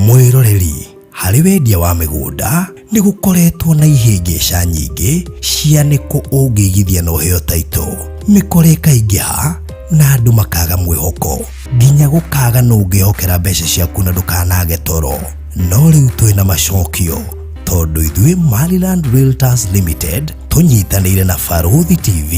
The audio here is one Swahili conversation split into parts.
Mwiroreri harĩ wendia wa mĩgũnda nĩ gũkoretwo na ihĩngĩca nyingĩ cia nĩkũ ũngĩigithia na ũheo taito. Mĩkora ĩkaingĩha na andũ makaga mwĩhoko, nginya gũkaga no ũngĩhokera mbeca ciaku na ndũkanage toro. No rĩu twĩna macokio, tondũ ithuĩ Mariland Realtors Limited tũnyitanĩire na Barothi TV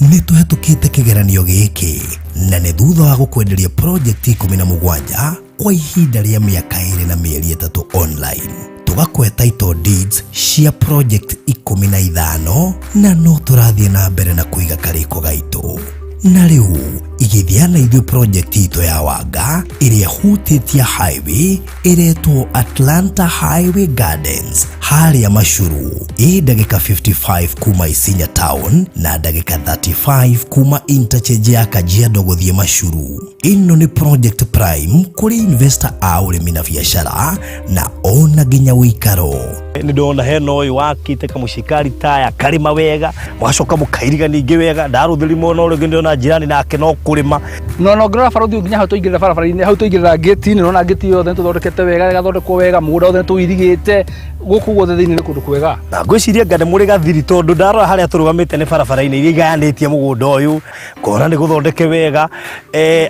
nĩ tũhetũkĩte kĩgeranio gĩkĩ, na nĩ thutha wa gũkwenderia project 17 kwa ihinda rĩa mĩaka 2 na mĩeri 3 online. Tugakwe title deeds cia project 15 na no tũrathiĩ na mbere na kũiga karĩko gaitũ. Na rĩu igithia na ithuĩ project itũ ya Wanga ĩrĩa hutĩtie highway ĩretwo Atlanta Highway Gardens harĩa Mashuru, ndagĩka 55 kuma Isinya Town na ndagĩka 35 kuma interchange ya Kajiado gũthiĩ Mashuru. Ĩno nĩ project prime kũrĩ investor a ũrĩmi na biacara na ona nginya wĩikaro. Ndona hena ũyũ wakite kamucikari taya karima wega, mwacoka mũkairiga ningĩ wega, ndarũthũrimo no rĩngĩ ndona jirani nake no kũrĩma. No ngĩrora Barothi nginya hau tũingĩrĩra barabara-inĩ, hau tũingĩrĩra gate-inĩ, nona gate yothe nĩtũthondekete wega, ĩgathondekwo wega, mũgũnda wothe nĩtũirigĩte, gũkũ guothe thĩinĩ nĩ kũndũ kwega. Na ngwĩciria ngande mũrĩ gathiri tondũ ndarora harĩa tũrũgamĩte nĩ barabara-inĩ iria igayanĩtie mũgũnda ũyũ, ngona nĩ gũthondeke wega.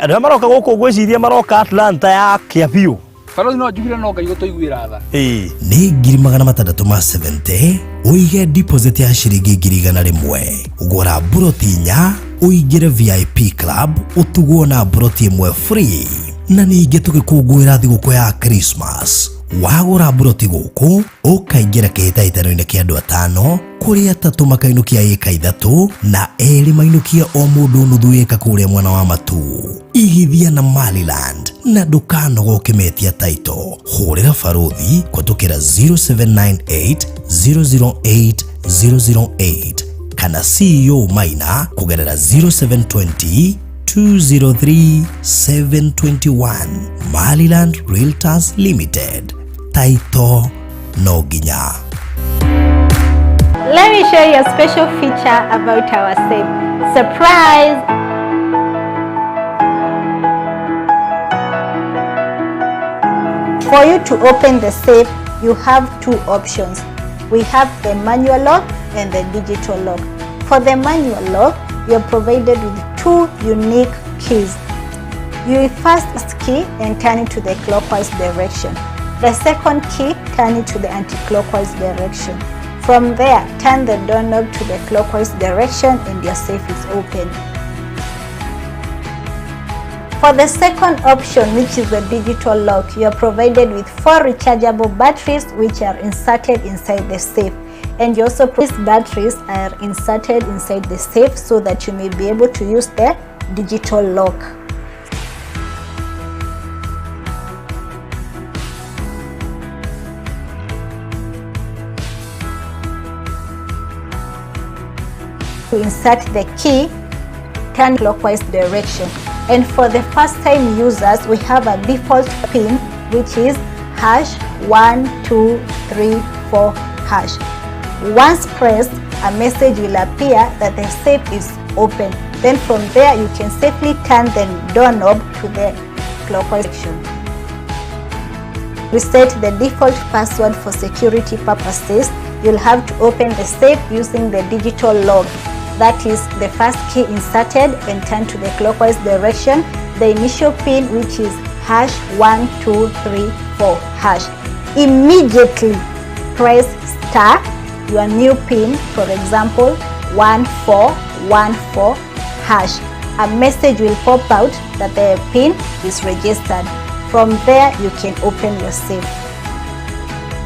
Andũ maroka gũkũ ngwĩciria maroka Atlanta ya Kiabiũ. Barothi no njugire no Ngai gũtũiguĩra tha. Nĩ 670 ũige deposit ya ciringi 100,000 ũgũra buroti 4 ũingĩre VIP club ũtugwo na buroti 1 free. Na ningĩ tũgĩkũngũĩra thigũkũ ya Christmas, wagũra buroti gũkũ ũkaingĩra kĩhĩtahĩtano-inĩ kĩa andũ 5 kũrĩa 3 makainukia ĩka 3 na 2 mainukia o mũndũ nuthu ĩka kũrĩa mwena wa Matu. Igithia na Mariland na ndũkanoga ũkĩmetia taito. Hũrĩra Barothi kũtũkĩra 0798 008 008 kana CEO Maina kũgerera 0720 203 721. Mariland Realtors Limited, taito no nginya. Let me show you a special feature about our safe. Surprise! For you to open the safe, you have 2 options. We have the manual lock and the digital lock. For the manual lock, you are provided with 2 unique keys. You first key and turn it to the clockwise direction. The second key, turn it to the anti-clockwise direction. From there, turn the doorknob to the clockwise direction and your safe is open. For the second option, which is the digital lock, you are provided with 4 rechargeable batteries which are inserted inside the safe. And you also, these batteries are inserted inside the safe so that you may be able to use the digital lock. To insert the key, turn clockwise direction. And for the first time users, we have a default pin which is #1234#. Once pressed, a message will appear that the safe is open. Then from there you can safely turn the doorknob to the clockwise direction. Reset the default password for security purposes. You'll have to open the safe using the digital lock. That is the first key inserted and turn to the clockwise direction. The initial pin, which is #1234#. Immediately press star your new pin, for example 1414#. A message will pop out that the pin is registered. From there you can open your safe.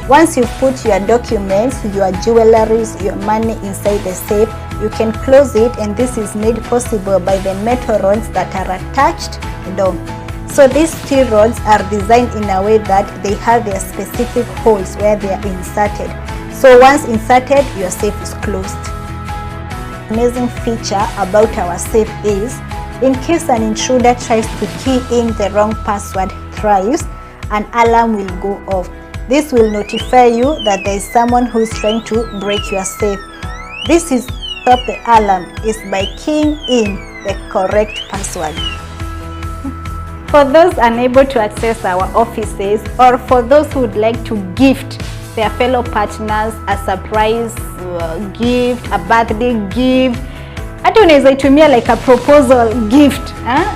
Once you put your documents, your jewelries, your money inside the safe, you can close it, and this is made possible by the metal rods that are attached to the door. So these steel rods are designed in a way that they have their specific holes where they are inserted. So once inserted, your safe is closed. Amazing feature about our safe is, in case an intruder tries to key in the wrong password thrice, an alarm will go off. This will notify you that there is someone who is trying to break your safe. This is stop the alarm is by keying in the correct password. For those unable to access our offices, or for those who would like to gift their fellow partners a surprise gift, a birthday gift, hata unaweza itumia like a proposal gift,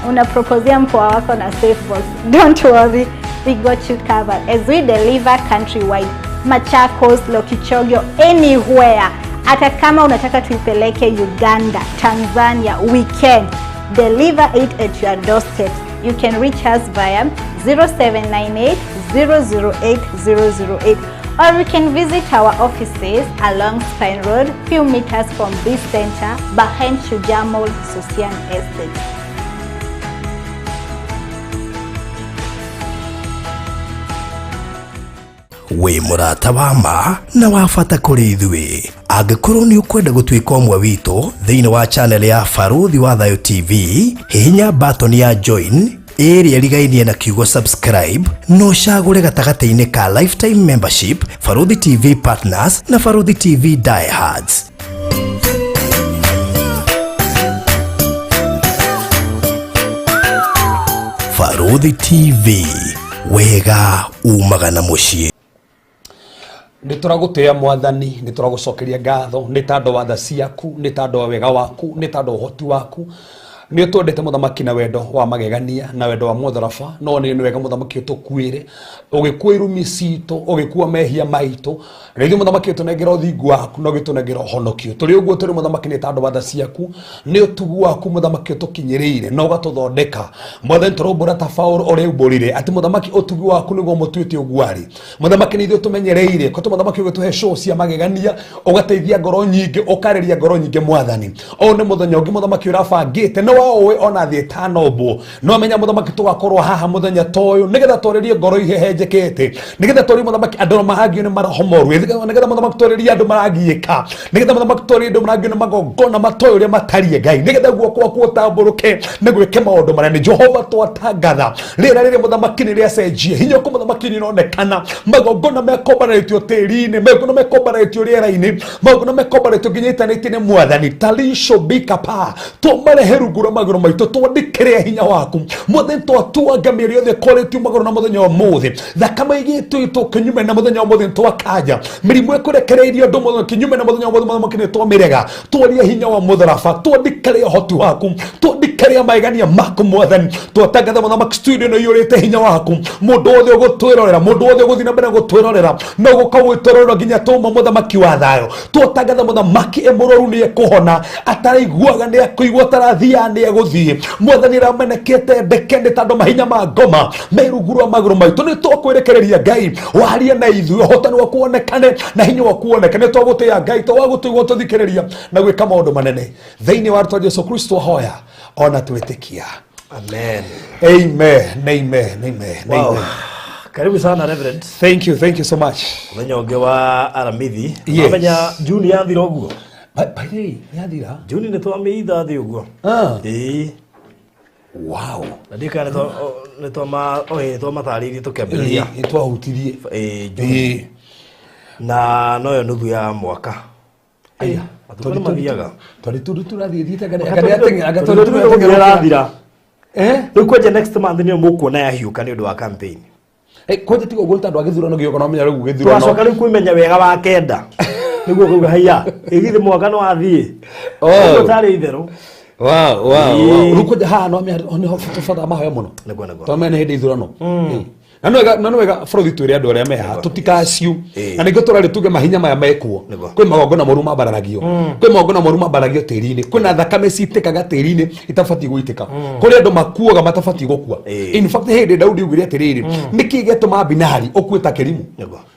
unaproposia mpoa wako na safe box. Don't worry, we got you covered as we deliver countrywide, Machakos, Lokichogyo, anywhere. Hata kama unataka tuipeleke Uganda, Tanzania, we can deliver it at your doorstep. You can reach us via 0798 008 008, or you can visit our offices along Spine Road, few meters from this center behind Shujamol Sosian Estate. We murata wa ma na wafata kuri ithuĩ. Angĩkorwo nĩ ũkwenda gũtuĩka ũmwe witũ thĩinĩ wa channel ya Baruthi wa Thayo TV, hihinya button ya join ĩrĩa ĩrigainie na kiugo subscribe, no ũcagũre gatagatĩ-inĩ ka lifetime membership, Baruthi TV Partners na Baruthi TV Diehards. Baruthi TV, wega umaga na mũciĩ. Nituragutea mwathani, nituragucokeria ngatho ni tando wa tha ciaku, ni tando wa wega waku, ni tando uhoti waku. Ni utwendete muthamaki na wendo wa magegania na wendo wa mutharaba, no ni wega muthamaki utukwire ugikua irumi cito, ugikua mehia maito, na ithu muthamaki utunengera uthingu waku no gitunengera honokio. Turi uguo turi muthamaki ni tando wa tha ciaku, ni utugu waku muthamaki utukinyiriire no ugatuthondeka. Mwathani turumbura ta Paulo uri uburire ati muthamaki utugu waku niguo mutuite ugwari. Muthamaki ni ithu tumenyereire ko muthamaki ugutuhe show cia magegania, ugateithia ngoro nyingi, ukariria ngoro nyingi mwathani. O ni muthenya ungi muthamaki urabangite no owe ona thie tanobo no amenya muthamaki tugakorwo haha muthenya toyo nigetha toririe ngoro ihehenjekete, nigetha tori muthamaki andu mahagio ni marahomoru, nigetha muthamaki toririe andu maragiika, nigetha muthamaki toririe andu maragio ni magongona matoyo ria matarie Ngai, nigetha guoko gwaku utamburuke na gwike maundu manene. Jehova twatangatha rira riri muthamaki ni ria cenjie hinya ku muthamaki ni onekana, magongona mekombaretio tiri-ini, magongona mekombaretio riera-ini, magongona mekombaretio nginyitanite ni mwathani talisho bikapa tomarehe rugura magoro maito twandikire hinya waku mwathani twatuanga mĩĩrĩ yothe koretio magoro na muthenya ũmũthĩ, thakama igĩtwo kinyume na muthenya ũmũthĩ twakanja, mĩrimũ ĩkũrekereirio andũ mũthenya kinyume na muthenya ũmũthĩ muthamaki nĩ twamirega, twaria hinya wa mutharaba, twandikire ũhoti waku, twandikire magegania maku mwathani, twatangatha muthamaki studio ĩno iyũrĩte hinya waku, mũndũ wothe ũgũtwĩrorera, mũndũ wothe ũgũthiĩ na mbere gũtwĩrorera no gũkawĩtwĩrorera nginya tũma muthamaki wa thayũ, twatangatha muthamaki mũrũaru nĩ ekũhona, ataraiguaga nĩ akũigua, atarathia nĩ egũthiĩ, mwathani ramenekete ndeke nĩ tondũ mahinya ma ngoma meruguru magũrũ maitũ, nĩ twakwerekereria Ngai warie na ithuĩ, ũhotani waku wonekane na hinya waku wonekane, twagũtĩĩa Ngai, twagũtũigua tũthikĩrĩria na gwĩka maũndũ manene thĩinĩ wa rĩĩtwa Jesũ Kristo hoya ona twĩtĩkia, amen, amen, amen, amen, amen. Karibu sana Reverend. Thank you so much. Muthenya ungi wa aramithi, yes. Menya June yathira uguo. Bai yathira. June ni twamiitha thi uguo. Wow. Ndika ni twamataririe tukĩambĩrĩria. Ni twahutirie. Na noyo nuthu ya mwaka. Aya, atukana mathiaga. Twari turathiĩte agathira. Rĩu kwenja next month nĩ mũkuona ya hiũka nĩ ũndũ wa campaign. Kwenja tiga ũguo tondũ agĩthurano gĩoka no menya rĩu gĩthurano. Twacoka rĩu kwĩmenya wega wa kenda. Nĩguo kuga haiya. Ĩgithĩ mwaka no athiĩ. Ũguo tarĩ itherũ. Wow. Rĩu kwenja haha no menya ho tũbata mahoya mũno. Nĩguo. Tũmene hĩndĩ ithurano. na no wega bũrũri twĩre andũ arĩa meha tutikaciu na nĩkĩo tũrarĩ tuge mahinya maya mekuo kwĩ magongona moru mambaragio kwĩ magongona moru mambaragio tĩri-inĩ kwĩna thakame citĩkaga tĩri-inĩ itabatiĩ gũitĩka kũrĩ andũ makuaga matabatiĩ gũkua in fact hĩndĩ Daudi augire atĩrĩrĩ nĩkĩ gĩtũma Binari ũkue ta kĩrimũ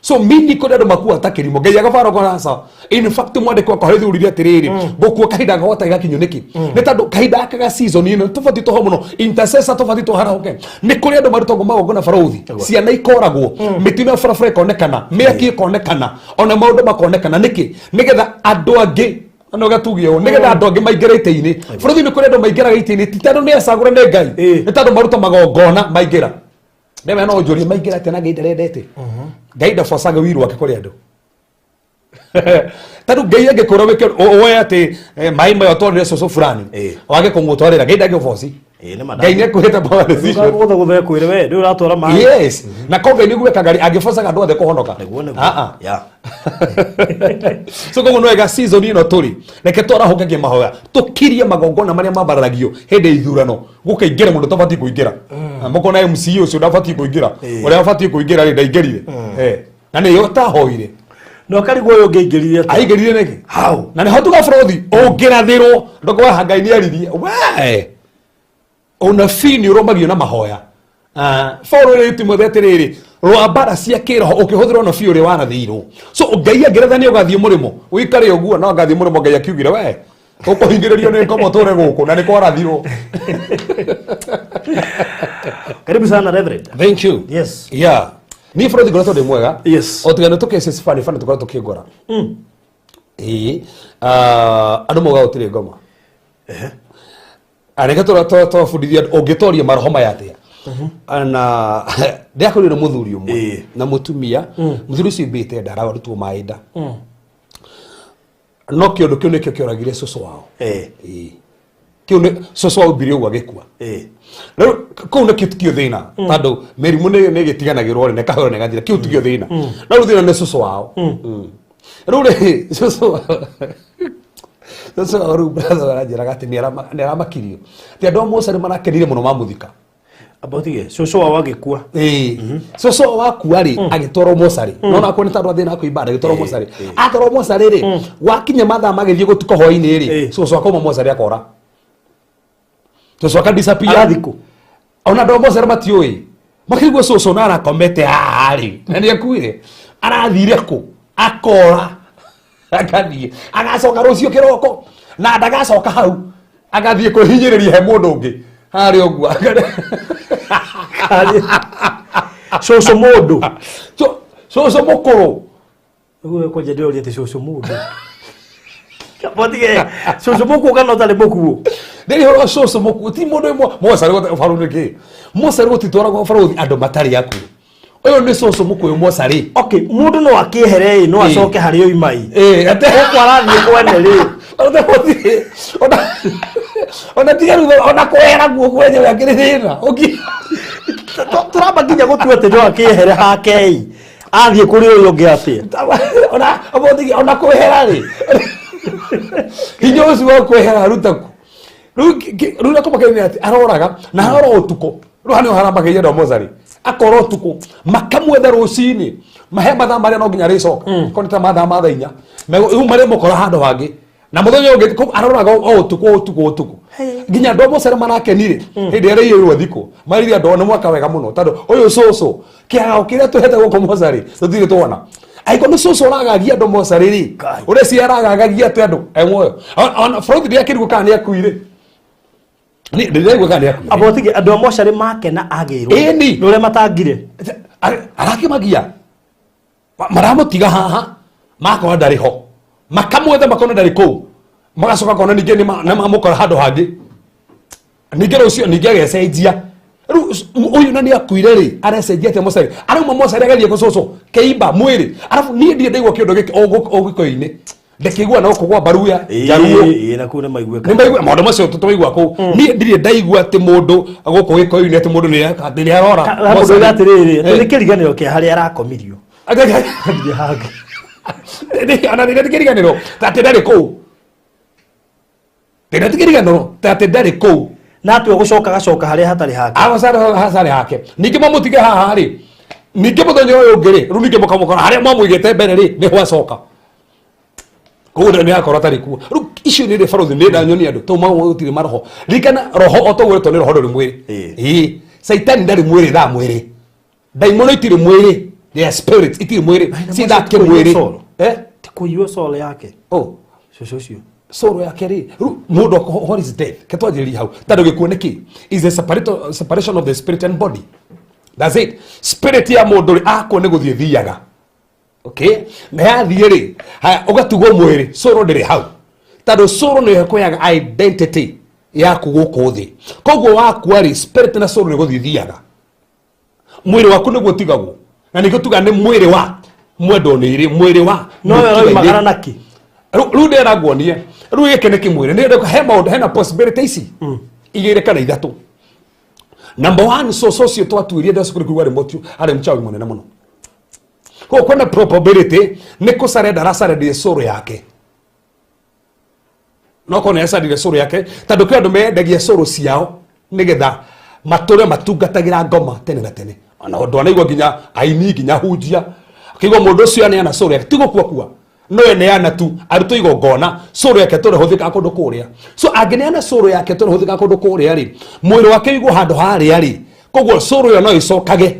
so mini kũrĩ andũ makua ta kĩrimũ Ngai agabara kũraca in fact mwandĩko akaheithũrire atĩrĩrĩ gũkua kahinda gagota gakinyo nĩkĩ nĩ tondũ kahinda aka season ĩno tũbatiĩ tũho mũno intercessor tũbatiĩ tũharaũke nĩ kũrĩ andũ marutagwo magongona barũthi ciana ikoragwo mĩtino ya barabara ĩkonekana mĩaki ĩkonekana ona maũndũ makonekana nĩkĩ nĩgetha andũ angĩ no gatugie o nĩgetha andũ angĩ maingĩre itĩ-inĩ bũrũri nĩ kũrĩ andũ maingĩraga itĩ-inĩ ti tondũ nĩ acagũre nĩ Ngai nĩ tondũ maruta magongona maingĩra nĩwe no njũrie maingĩra atĩ na Ngai ndarendete Ngai ndabocaga wĩru wake kũrĩ andũ tondũ Ngai angĩkorwo woe atĩ maĩ maya ũtwarĩre cũcũ fulani wage kũmũtwarĩra Ngai ndangĩboci Ngai nĩekwĩrĩte power decision gũthe kwĩre we ndĩ ũratwara maĩ yes na ko Ngai nĩguo ekaga angĩbocaga andũ othe kũhonoka so koguo no wega season ĩno tũrĩ reke twarahũkagie mahoya tũkirie magongona marĩa mambaragio hĩndĩ ya ithurano gũkaingĩra mũndũ ũtabatiĩ kũingĩra mũkona MC ũcio ndabatiĩ kũingĩra ũrĩa abatiĩ kũingĩra ndaingĩrire na nĩyo tahoire no karigwo ũyũ ũngĩingĩrire aingĩrire nĩkĩ hau na nĩho tũgabũrũthi ũngĩrathĩrwo ndũkwaha Ngai nĩaririe we ona fini ũrũmagio na mahoya Paul Timothy atĩrĩrĩ rwa mbara cia kĩroho ũkĩhũthĩra ona biũ ũrĩ wanathĩirwo so Ngai angĩratha nĩ ũgathiĩ mũrĩmo ũikare ũguo no ngathiĩ mũrĩmo Ngai akiugire we ũkũhingĩrĩrio nĩ ngoma tũre gũkũ na nĩ kwarathirwo karibu sana Reverend thank you yes yeah ni bũrũri ngoretwo ndĩ mwega yes otigana tũkeci fani tũkoretwo tũkĩngora andũ moga ũtirĩ ngoma areke tũrabundithia ũngĩtoria maroho maya atĩa na ndiakorire mũthuri ũmwe na mũtumia mũthuri ũcio imbĩte nda ararutwo maĩ nda no kĩũndũ kĩu nĩkĩo kĩoragire cũcũ wao kĩu nĩ cũcũ wao mbire ũguo agĩkua rĩu kũu nĩkĩo tikio thĩna tondũ mĩrimũ nĩ ĩgĩtiganagĩrwo rĩ nekahora negathira kĩu tikio thĩna no rĩu thĩna nĩ cũcũ wao rĩu rĩ cũcũ rĩu brother aranjĩraga atĩ nĩ aramakirio ti andũ a Mũsarĩ marakenire mũno mamũthika abotige cũcũ wao agĩkua cũcũ wao wakua rĩ agĩtwarwo Mũsarĩ no nakwo nĩ tondũ athĩna akũ Mbaara agĩtwarwo Mũsarĩ atwarwo Mũsarĩ rĩ wakinya mathaa magĩthiĩ gũtuka hwaĩ-inĩ rĩ cũcũ akauma Mũsarĩ akora cũcũ akadisappear athikũ ona andũ a Mũsarĩ matiũĩ makĩigua cũcũ na arakomete haha rĩ na nĩ akuire arathire kũ akora akathiĩ agacoka rũciũ kĩroko na ndagacoka hau agathiĩ kwĩhinyĩrĩria he mũndũ ũngĩ harĩ ũguo cũcũ mũndũ cũcũ mũkũrũ ũguo kwenja ndĩroria atĩ cũcũ mũndũ kabotige cũcũ mũkuũ kana ũtarĩ mũkuũ ndĩrĩ horo cũcũ mũkuũ ti mũndũ ĩmwe Mũsarĩ barũthi kĩ Mũsarĩ gũtitwaragwo barũthi andũ matarĩ akuũ ũyũ nĩ cũcũ mũkũyũ Mũsarĩ okay mũndũ no akĩehere no acoke harĩ oima ate ũkwarathiĩ kwene rĩ ona tiga rutha ona kwehera guoko wenyewe akĩrĩ thĩna tũramba nginya gũtua atĩ no akĩehere hakei athiĩ kũrĩ ũyũ ũngĩ atĩa ona kwehera rĩ hinya ũcio wa kwehera rutaku rĩu nakomakĩrĩ atĩ aroraga na arora ũtukũ rĩu hanĩo harambagĩria andũ a Mũsarĩ akora ũtukũ makamwetha rũcinĩ mahe mathaa marĩa no nginya rĩcoka ko nĩ ta mathaa ma thaa inya rĩu marĩa mũkora handũ hangĩ na mũthenya ũngĩ aroraga o ũtukũ nginya andũ a Mũsarĩ marakenire hĩndĩ ĩrĩa ĩrĩirwo thikũ marĩria andũ nĩ mwaka wega mũno tondũ ũyũ cũcũ kĩao kĩrĩa tũhete gũkũ Mũsarĩ tũtirĩ tuona aiko nĩ cũcũ ũragagia andũ Mũsarĩ rĩ ũrĩa ciaragagagia atĩ andũ muoyo ona bũrũthi ndĩakĩrigwo kana nĩ akuire ndĩraigua kana nĩ akuire abotige andũ a Mũsarĩ makena agĩrwo nĩ ũrĩa matangire arakĩmagia maramũtiga haha makona ndarĩ ho makamwetha makona ndarĩ kũu magacoka kona ningĩ nĩ mamũkora handũ hangĩ ningĩ rũciũ ningĩ agecenjia rĩu ũyũ na nĩ akuire rĩ arecenjia atĩa Mũsarĩ arauma Mũsarĩ agathiĩ gũcũcũ kĩimba mwĩrĩ arabu niĩ ndirĩ ndaigua kĩũndũ gĩkĩ o gĩko-inĩ ndakĩigua no kũgwa mbaruya jaruo na kũu nĩ maigua maũndũ macio tũtũigua kũu niĩ ndirĩ ndaigua atĩ mũndũ gũkũ gĩko-inĩ atĩ mũndũ nĩ arora mũndũ atĩrĩrĩ nĩ kĩriganĩro kĩa harĩa arakomirio ana nĩ kĩriganĩro atĩ ndarĩ kũu tena tikiriganĩro atĩ ndarĩ kũu na atwe gũcoka gacoka harĩa hatarĩ hake hatarĩ hake ningĩ mamũtige haha rĩ ninge muthenya uyu ngiri ru ninge mukamukora haria mwamwigete mbere ri ni hwacoka kuda ni akora tari ku ru icio ni barothi ni ndanyoni andu to mawo utire maroho rikana roho otogweto ni roho ndo mwiri Satan ndari mwiri tha mwiri daimono itire mwiri their spirit itire mwiri si that mwiri tikuiwe soul yake cio soul yake ri mundu what is death ketwajiri hau tando gikuoneki is the separation of the spirit and body. That's it. Spirit ya mundu ri akone guthie thiaga. Okay, na yathie ri haya ugatugo mwiri soul ndiri hau tando soul ni hekoyaga identity yaku guku thi koguo waku ari spirit na soul ni guthie thiaga mwiri waku niguo tigagwo na niguo tuga ni mwiri wa mwendo ni iri mwiri wa no yo magara naki ru ndera guonie ru gike ni kimwiri ni ndeka he maundu hena possibility ici igire kana ithatu. Number 1 socio twatuirie ndio sukuru kuwa remote ari mchawi munene muno ko kwenda probability ni kusarenda rasarenda soul yake no kone yasarenda soul yake tando kwa ndume ndagia soul ciao nigetha matore matungatagira ngoma tene na tene ona ndo anaigwa ginya aini ginya hujia akigwa mundu cio ane ana soul yake tigo kuwa no ene ana tu aruto igongona soul yake tore huthika kundu kuria so agene ana soul yake tore huthika kundu kuria ri mwiri wake igwo handu haria ri koguo soul yo no icokage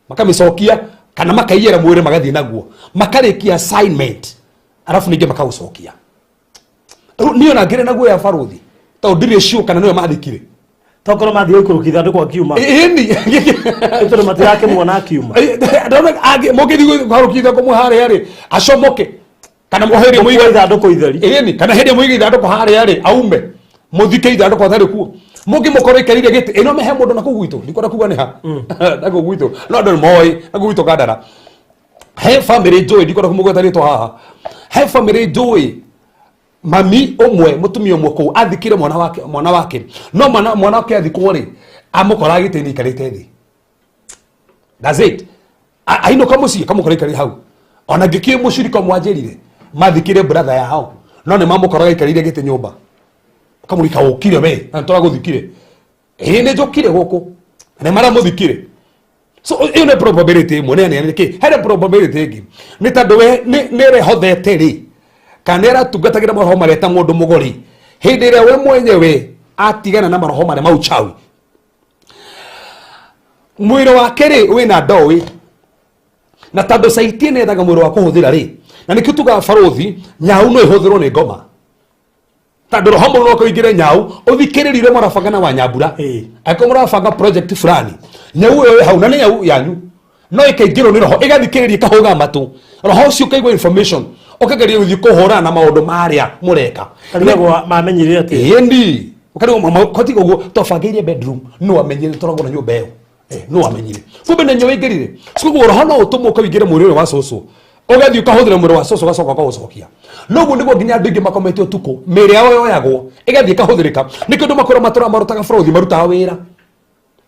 makamicokia kana makaiyera mwiri magathie naguo makarikia assignment arafu ninge makaucokia niyo na ngire naguo ya barothi to ndire cio kana niyo mathikire tokoro mathie kurukitha ndiko akiuma ni ito mati yake mwana akiuma ndona age mogithi kurukitha ko muhare ari acomoke kana muhere muiga ithandũkũ itheri ni kana hende muiga ithandũkũ hare ari aume muthike ithandũkũ athari kuo mugi mukoro ikarire gite ino mehe mundu na kugwito ndikora kuga ni ha na kugwito no ndo moi na kugwito kadara he family joy ndikora kumugweta rito haha he family joy mami omwe mutumia omwe ko athikire mwana wake no mwana wake athikwo ri amukora gite ni karite thi. That's it. Aino kamusi kamukora ikari hau ona ngikie mushirika mwanjerire mathikire brother yao no ne mamukora ikarire gite nyumba kamurika ukire we na tora guthikire ni njokire guku ne mara muthikire so iyo ne probability mone ne ki hele probability igi ni tando we ni rehothete ri kanera tugatagira maroho mareta mundu mugori hindi ria we mwenyewe atigana na maroho mare mauchawi mwiro wake ri wina ndowi na tando Satan ethaga mwiro wa kuhuthira ri na nikio tuga barothi nyau no ihuthirwo ni ngoma tando roho no koigire nyau uthikirire marabanga wa nyambura akomora banga project fulani nyau yo hau na ni nyau yanyu no ikaingirwo ni roho igathikiririe kahuga matu roho cio kaigwa information okageria uthi kuhora na maundu maria mureka kanigwa mamenyire ati ndi ukari mama kotigo go tofagirie bedroom no amenyire torago na nyumba yo no amenyire kumbe na nyau igirire sikugo roho no utumo kawigire mwiri wa soso ogathi ukahuthira mwiri wa soso gacoka kaucokia no guo niguo nginya andu ingi makomete utuko miri yao yoyagwo igathie kahuthirika nikio ndu makora matura marutaga barothi marutaga wira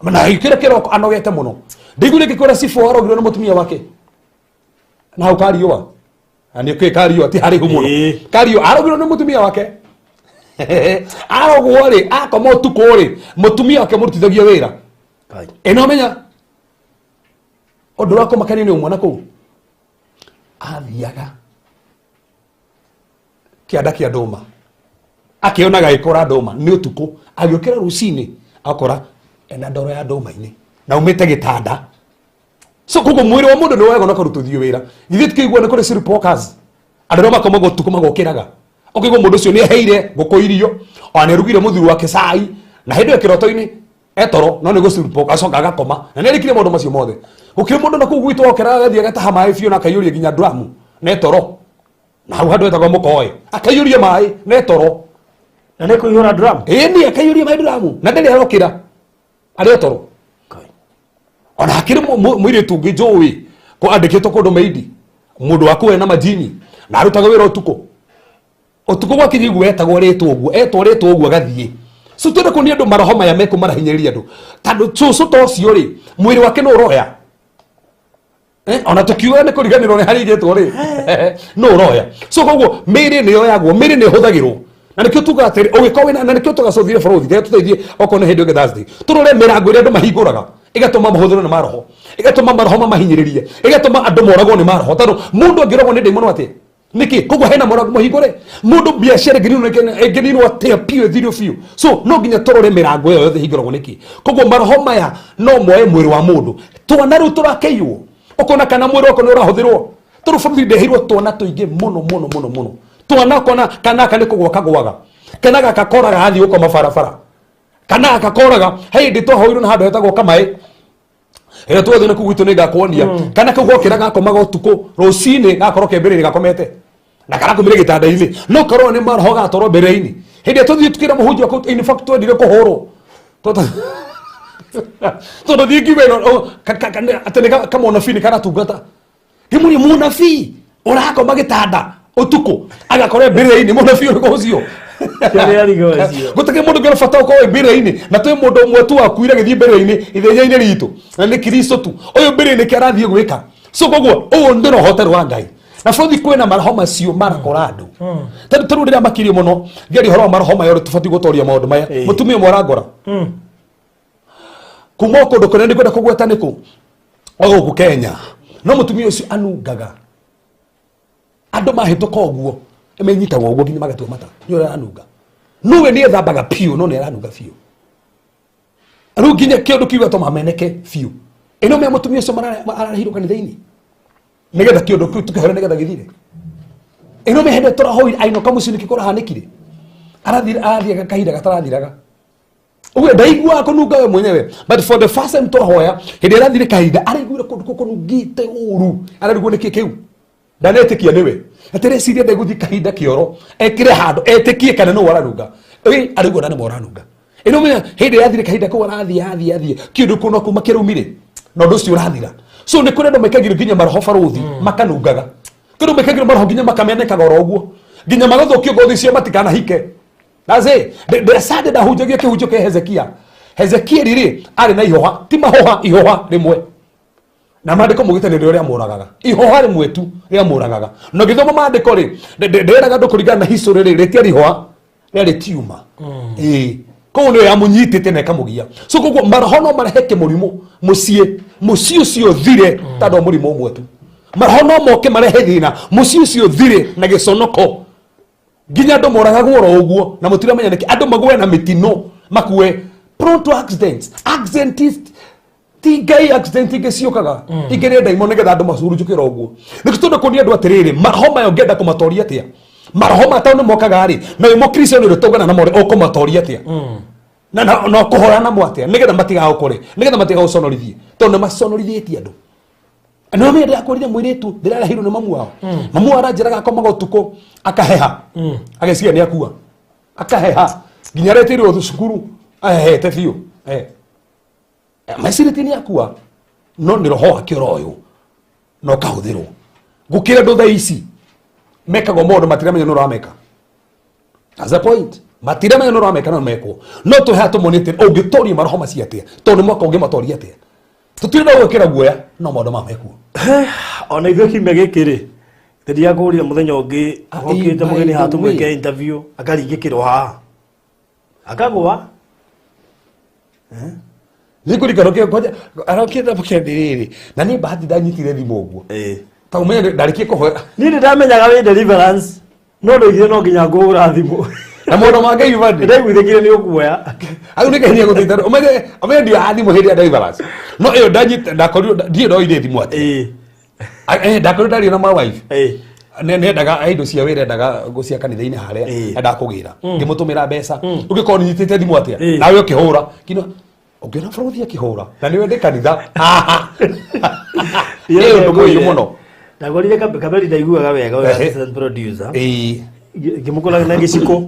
na ikira kiroko anogete muno ndigure gikora sifu arogirwo na mutumia wake na ukariwa ani ke kariyo ati hari humuno kariyo arogirwo na mutumia wake arogwo ri akoma utuko ri mutumia wake murutithagia wira eno menya odora ko makani ni umwana ko athiaga kianda kia nduma akionaga ikora nduma ni utuku agiokera rucini akora Ndandora ya nduma-ini na umite gitanda so kugo mwiri wa mundu ni wega no karututhio wira githit kigwa ni kuri sleepwalkers andoro makoma gutuku magokiraga okigwa mundu cio ni heire guko irio ona rugire muthuru wake cai na hindu kiroto-ini etoro no ni go sleepwalk acoka agakoma na ni rikire mundu macio mothe ukire mundu na kugwitwo okera gathie agataha mai fio na kayuria ginya dramu na etoro na hau handu etagwo mukoe akayuria mai na etoro na ne kuihura drum ni akayuria mai dramu na ndeli arokira ari etoro ona akire mwire tungi jowi ko andikitwo kundu meidi mundu wakuwe na majini na arutaga wira utuko gwa kinyigu etagwo ritwo guo etwo guo gathie so twende kunia andu maroho maya meko marahinyeria andu tando cucu tocio ri mwiri wake no uroya ona tukiuga ni kuriganirwo ni hari getwo ri no uroya so koguo miri ni yoyagwo miri ni huthagirwo na nikio tuga atiri ugikwo na nikio tugacothire barothi ndio tuteithie okone hindi nge Thursday turore mirango ire andu mahinguraga igatuma mahuthiro na maroho igatuma maroho mahinyiririe igatuma andu moragwo ni maroho tondu mundu angirogwo ni ndaimono atia niki koguo hena morago mahingore mundu biashara ngininwo atia pio thirio fio so no nginya torore mirango yo yothe hingoragwo niki koguo maroho maya no moe mwiri wa mundu twana riu turakeiywo ukona kana mwiri wako ni urahuthirwo tondu bũrũri ndehirwo twana tuingi muno twana kona kana kani kugwa kagwaga kana gakakoraga athi uko mabarabara kana gakakoraga hindi twahoirwo na handu hetagwo kamae ira twothe na kugwitu ni ngakwonia kana kugwa kira gakomaga utuku rucini gakorwo kembere gakomete na kana kumire gitanda-ini no korwo ni maroho gatorwo mbere-ini hindi tuthii tukira muhunjia in fact twendire kuhoro tondu thingi weno atene kama unabii kana tungata himuni munabii urakoma gitanda utuku agakorwo mbere-ini munabii uriko ucio gutake mundu ngero bata ukorwo mbere-ini na twi mundu umwe tu akuire githii mbere-ini ithenya-ini ritu na ni Kristo tu uyu mbere-ini ki arathie gwika so koguo uyu ndi roho wa Ngai na bũrũri kwĩna maroho macio marakora andu tondũ rĩrĩa makirio mũno ngeri horo maroho mayo tũbatiĩ gũtoria maũndũ maya mũtumia ũmwe arangora kuma kũndũ kũnene nĩ kwenda kũgweta nĩkũ o gũkũ Kenya no mũtumia ũcio anungaga andũ mahĩtũka ũguo menyitagwo ũguo nginya magatua mata nĩ ũrĩa anunga nowe nĩ ethambaga piũ no nĩ aranunga biũ rĩu nginya kĩndũ kiuga to mameneke biũ ĩno me mũtumia ũcio ararahirwo kanitha-inĩ nigetha kĩndũ kĩu tũkĩhore nigetha gĩthire ĩno me hende tũrahoire ainoka mũciĩ nĩkĩ kũrahanĩkire arathiĩ kahinda gatarathiraga uwe ndaiguaga kũnunga we mwenyewe but for the first time tũrahoya hĩndĩ arathire kahinda araiguire kũndũ kũnungĩte ũru ararigwo nĩkĩ kĩu ndanetĩkia nĩwe atereciria ndegũthiĩ kahinda kĩoro ekĩre handũ etĩkie kana nũũ aranunga araigua nĩ moranunga ĩno menya hĩndĩ arathire kahinda kũu arathiĩ kĩndũ kũu no kuma kĩraumire na ũndũ ũcio ũrathira so nĩ kũrĩ andũ mekagĩrwo nginya maroho baruthi makanungaga kũrĩ mekagĩrwo maroho nginya makamenekaga oro ũguo nginya magathũkio ngothi cio matikanahike naze ndesande ndahunjagia kĩhunjio kĩa Hezekia rĩrĩ arĩ na ihoha ti mahoha ihoha rĩmwe na mandĩko mũgĩte nĩ rĩo rĩamũragaga ihoha rĩmwe tu rĩamũragaga na gĩthoma mandĩko rĩ ndĩraga andũ kũringana na history rĩ rĩtia ihoha rĩarĩ tiuma koguo nĩyo yamũnyitĩte na ĩkamũgia so koguo maroho no marehe kĩmũrimũ mũciĩ ũcio thire tondũ wa mũrimũ ũmwe tu maroho no moke marehe thĩna mũciĩ ũcio thire na gĩconoko nginya andũ moragagwo oro ũguo na mũtiramenya nĩkĩ andũ magwe na mĩtino makue prone to accidents ti ngai accident ingĩ ciũkaga ingĩ nĩ ndaimono nĩgetha andũ macurunjũkĩra ũguo nĩkĩ tondũ kũnia andũ atĩrĩrĩ maroho mayo ngenda kũmatoria atĩa maroho matao nĩ mokaga rĩ na wĩ mũkristo nĩ ũrĩtũngana namo rĩ ũkũmatoria atĩa na kũhora namo atĩa nĩgetha matigagũkore nĩgetha matigagũconorithie tondũ nĩ maconorithĩtie andũ no me ndakũrire mũirĩtu ndĩrarahirwo nĩ mamu wao mamu aranjĩraga akomaga ũtukũ akaheha ageciria nĩ akua akaheha nginya aretirwo cukuru ahehete biũ mecirĩtie nĩ akua no nĩ roho wake ũroywo no kahũthĩrwo gũkĩra andũ thaa ici mekagwo maũndũ matiramenya nĩ ũrameka as a point matiramenya nĩ ũrameka no mekwo no tũhe tũmonete ũngĩtoria maroho macio atĩa tondũ nĩ mwaka ũngĩmatoria atĩa tũtirĩ na gwĩkĩra guoya no maũndũ mamekwo ona ithuĩ kiumia gĩkĩ rĩ ndiakũrire mũthenya ũngĩ okĩte mũgeni haha tũmwĩke interview akaringĩkĩrwo haha akagwa nĩ kũrikana arokĩte mũkĩambĩrĩrĩ na nĩ bahati ndanyitire thimũ ũguo ta ũmenye ndarĩkie kũhoya niĩ nĩ ndamenyaga wĩ deliverance no ndoigire no nginya ngũhũra thimũ na mũndũ ma Ngai bandi ndaiguithĩkire nĩ ũkuoya au nĩ Ngai nĩegũteithia ũmenye ndio thimũ hĩndĩ ya deliverance no ĩyo ndanyite ndakorirwo ndiĩ ndoire thimũ atĩ ndakorirwo ndario na my wife nendaga indo cia wĩra endaga gũcia kanitha-inĩ harĩa ndakũgĩra ngĩmũtũmĩra mbeca ũngĩkorwo nyitĩte thimũ atĩa nawe ũkĩhũra kino ũngĩona bũrũthi akĩhũra na nĩwe ndĩ kanitha ĩyo ũndũ mũũru mũno ndagorire kameri ndaiguaga wega we assistant producer ngĩmũkora na gĩciko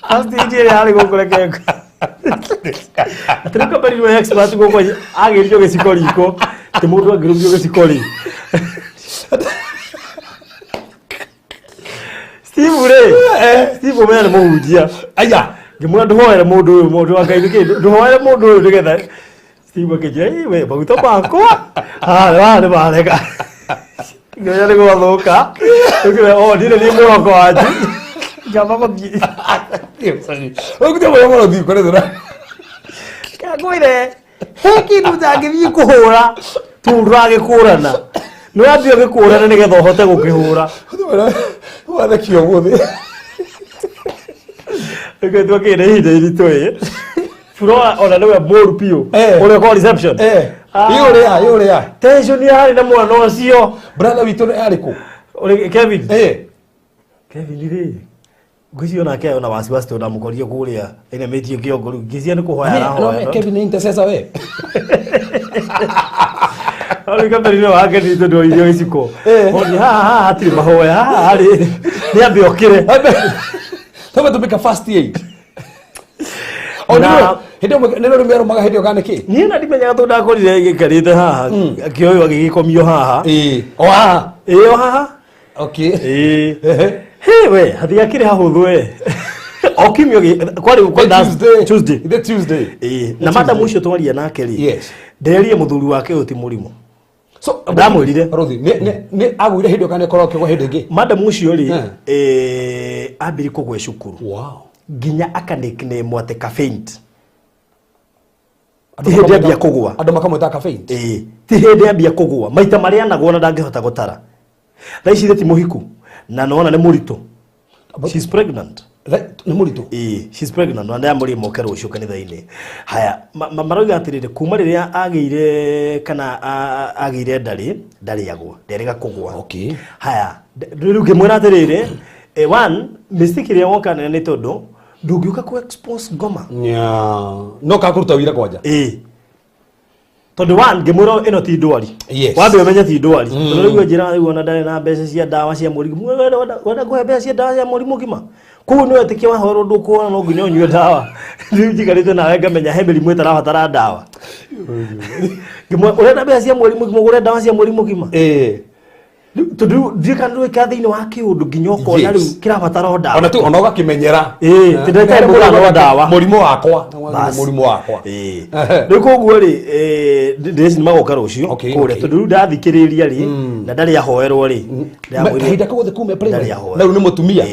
astinjĩre harĩ gũkũreke atĩ kameri we expert gũkũ agĩrio gĩciko riko ti mũndũ angĩrũmio gĩciko rĩ Steve ũmenya nĩ mũhunjia aya ngĩmwĩra ndũhoere mũndũ ũyũ mũndũ wa Ngai ndũhoere mũndũ ũyũ nĩgetha Steve akĩnjĩra we maguta makwa nĩ marega nginya nĩ gwathũka ndirĩ nĩ mwĩhoko wanyu ngamba ũgũthiĩ mũno mũno thiĩ kũrethera kagwĩre Heki ndo ndangithii kuhura turagikũrana no ambia gĩkũrana nĩgetha ũhote gũkĩhũra wathekio mũthĩ Nĩkĩtua kĩrĩ ihinda iritũ Flora ona nĩwe mũru piũ ũrĩa kwa reception yũrĩa tension yarĩ na mwana ũcio brother witũ nĩ arĩkũ ũrĩ Kevin Kevin rĩ ngũcio nake ona wasiwasi tondũ amũkorie kũrĩa enemetie kĩongo rĩu ngĩcia nĩ kũhoya arahoya Kevin nĩ intercessor we Oli kamerino wake ni ndo irio iciko. Oni ha hatirĩ mahoya ha rĩ nĩ ambe okire. Tome tupika fast aid. Ona hĩndĩ nĩ rũmero maga hĩndĩ ogane kĩ? Niĩ na ndimenyaga tondũ ndakorire gĩkarĩte haha. Akĩoyo agĩgĩkomio haha. O haha. O haha. Okay. He we hathiakire hahũthũ Okimio kwarĩ Tuesday. Na madam ucio twaria nake rĩ. Yes. Nderie mũthuri wake ũti mũrimũ. So ndamwĩrire Rothi nĩ agwire hĩndĩ ogane korwo kĩgwa hĩndĩ ĩngĩ. Madam ucio rĩ ambiri kũgwe cukuru. Wow. Nginya akanikne mwate ka faint. Ti hĩndĩ ambia kũgwa. Andũ makamwĩta ka faint. Ti hĩndĩ ambia kũgwa. Maita marĩa anagwo na ndangĩhota gũtara. Thaa ici ti mũhiku na nona nĩ mũritũ. She's pregnant. Nĩ mũritũ. She's pregnant na ndamũri moke rũciũ kanitha-inĩ. Haya maroiga atĩrĩrĩ kuma rĩrĩa agĩire kana agĩire ndarĩagwo nderega kũgwa. Okay. Haya rĩu ngĩmwĩra atĩrĩrĩ one mistake ĩrĩa wokana nĩ tondũ ndũngĩũka ku expose ngoma. No kakũruta wĩra kwanja. Tondũ one ngĩmwĩra ĩno ti ndwari. Wambe ũmenye ti ndwari. Rĩu njĩra rĩu ona ndarĩ na mbeca cia ndawa cia mũrimũ. Wenda kũhe mbeca cia ndawa cia mũrimũ ngima. Kũu nĩ wetĩkia wahoro ndũkuona no nginya ũnyue ndawa. Rĩu njikarĩte nawe ngamenya he mĩrimũ ĩtarabatara ndawa. Ũrenda mbeca cia mũrimũ ngima ũgũre ndawa cia mũrimũ ngima. Tondũ ndikandũ thĩinĩ wa kĩũndũ nginya ũkona rĩu kĩrabatara ndawa. Ona tu ona ũgakĩmenyera. Ti ndagĩtarĩ mũrano ndawa. Mũrimũ wakwa. Mũrimũ wakwa. Rĩu koguo rĩ ndĩreci magoka rũciũ kũrĩa tondũ rĩu ndathikĩrĩria rĩ na ndarĩ ahoerwo rĩ. Kahinda kagothe kume primary. Na rĩu nĩ mũtumia.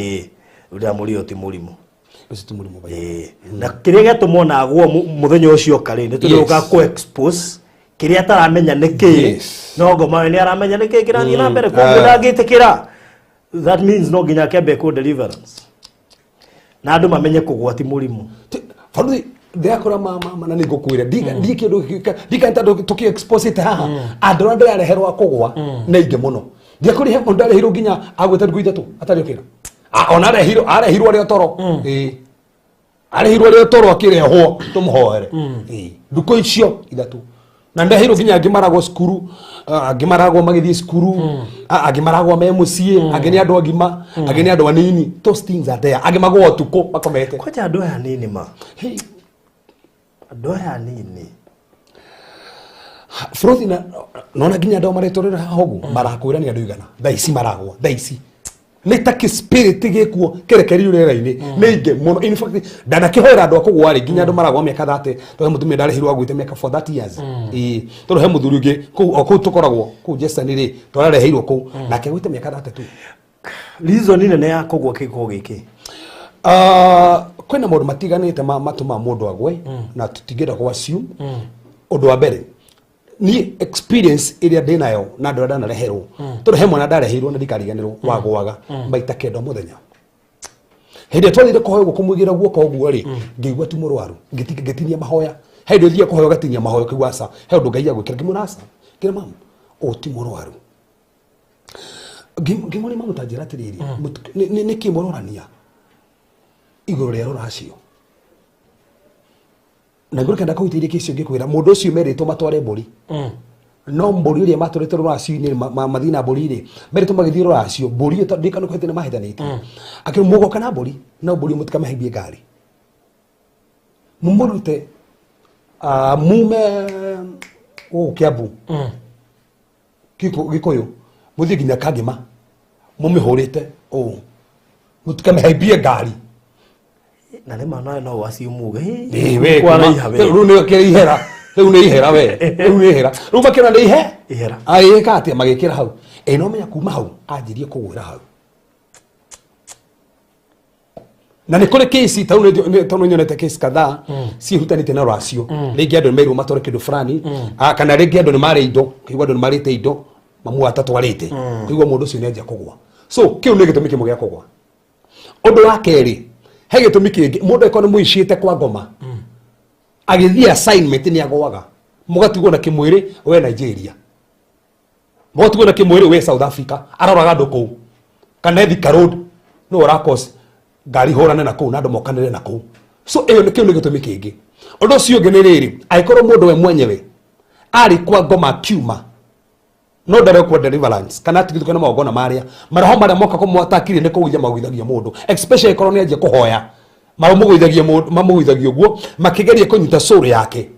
Ndamũrio ti mũrimũ. Ũcio ti mũrimũ baya. Na kĩrĩa gĩatũmwo nagwo mũthenya ũcio karĩ nĩ tondũ ũka ku expose kĩrĩa ataramenya nĩ kĩ. No ngoma nĩ aramenya nĩ kĩ kĩrathiĩ na mbere koguo ndangĩtĩkĩra. That means no nginya kĩambe ku deliverance. Na andũ mamenye kũgwa ti mũrimũ. Faruthi ndakora mama na nĩngũkwĩra ndi kĩndũ ndikanta tũkĩ expose ite haha. Andũ arĩa ndareherwo kũgwa na ingĩ mũno. Ndiakũrĩ mũndũ ndareherwo nginya agwĩta ndugũ ithatũ atarĩ okĩra. Ona arehirwo arĩ toro. Arehirwo arĩ toro akĩrehwo tũmũhoere. Ndukũ icio ithatũ. Na ndehirwo nginya ngĩmaragwo cukuru, ngĩmaragwo magĩthiĩ cukuru, ngĩmaragwo me mũciĩ, angĩ nĩ andũ agima, angĩ nĩ andũ anini. Those things are there. Angĩ magwo ũtukũ makomete. Kwacha andũ aya anini ma. Andũ aya anini. Frothi nona nginya andũ maretorera hogu marakwĩra nĩ andũ igana. Thaa ici maragwo, thaa ici. Nĩ ta kĩ spirit gĩkuo kĩrekerio rĩera-inĩ nĩ ingĩ mũno. In fact ndanakĩhoera andũ akũgwa rĩ nginya andũ maragwo mĩaka 30 tondũ mũtumia ndarehirwo agwĩte mĩaka for 30 years. Tondũ he mũthuri ũngĩ kũu tũkoragwo kũu Jesani rĩ twararehirwo kũu nake agwĩte mĩaka 30 tu. Reason nene ya kũgwa kĩko gĩkĩ. Kwĩna maũndũ matiganĩte matũma mũndũ agwe na tũtingĩenda gũ assume. Ũndũ wa mbere ni experience ĩrĩa ndĩnayo na andũ arĩa ndanareherwo tondũ he mwana ndarehirwo na ndikariganĩrwo wagwaga maita kenda mũthenya. Hĩndĩ twathire kũhoya kũmwĩgira guoka ũguo rĩ ngĩigua tu mũrwaru ngĩtinia mahoya. Hĩndĩ ũthiĩ kũhoya gatinia mahoya kĩgwa aca he ũndũ Ngai agwĩkĩra ngĩmwĩra aca kĩrĩ mamu o ti mũrwaru. Ngĩmwĩra mamu ta njĩra atĩrĩrĩ nĩ kĩ mũrorania igũrũ rĩa rũracio. Na ngũrũ kenda kũhutĩria kĩcio ngĩkwĩra mũndũ ũcio merĩtwo matware mbũri. No mbũri ĩrĩa matwarĩte rũracio-inĩ mathiĩ na mbũri rĩ merĩtwo magĩthiĩ rũracio mbũri ĩyo ndĩkanũ kwĩte nĩ mahĩtanĩte. Akĩrwo mũgoka na mbũri no mbũri mũtikamahĩmbie ngari. Mũmũrute mume Kiambu Gĩkũyũ mũthiĩ nginya Kangĩma mũmĩhũrĩte mũtikamahĩmbie ngari. Na nĩ mana no wasiumuge we rĩu nĩ kĩihera rĩu nĩ ihera we rĩu nĩ ihera rĩu makĩra nĩ ihera ĩka atĩa magĩkĩra hau no menya kuma hau anjirie kũgwĩra hau na nä kå rä kesi tau nyonete kesi kadhaa cihutanite na racio rĩngĩ andũ nĩmeirwo matware kĩndũ fulani kana rĩngĩ andũ nĩ marĩ indo kĩigua andũ nĩ marĩte indo mamu atatwarĩte kĩigua mũndũ ũcio nĩanjia kũgwa so kĩu nĩ gĩtũmi kĩmwe gĩa kũgwa ũndũ wa kerĩ he gĩtũmi kĩngĩ mũndũ eko nĩ mũicĩte kwa ngoma agĩthiĩ assignment nĩ agwaga mũgatigwo na kĩmwĩrĩ we Nigeria mũgatigwo na kĩmwĩrĩ we South Africa aroraga andũ kũu kana Thika Road no ũrakos ngari hũrane na kũu na andũ mokanĩre na kũu so ĩyo nĩ kĩu nĩ gĩtũmi kĩngĩ ũndũ ũcio ũngĩ nĩ rĩrĩ angĩkorwo mũndũ we mwenyewe arĩ kwa ngoma kiuma no ndare kwa deliverance kana tigithũke na maogona marĩa maroho marĩa moka kũmwatakire nĩ kũgũithia magũithagia mũndũ especially korwo nĩ anjia kũhoya mamũgũithagia mũndũ mamũgũithagia ũguo makĩgeria kũnyita soul yake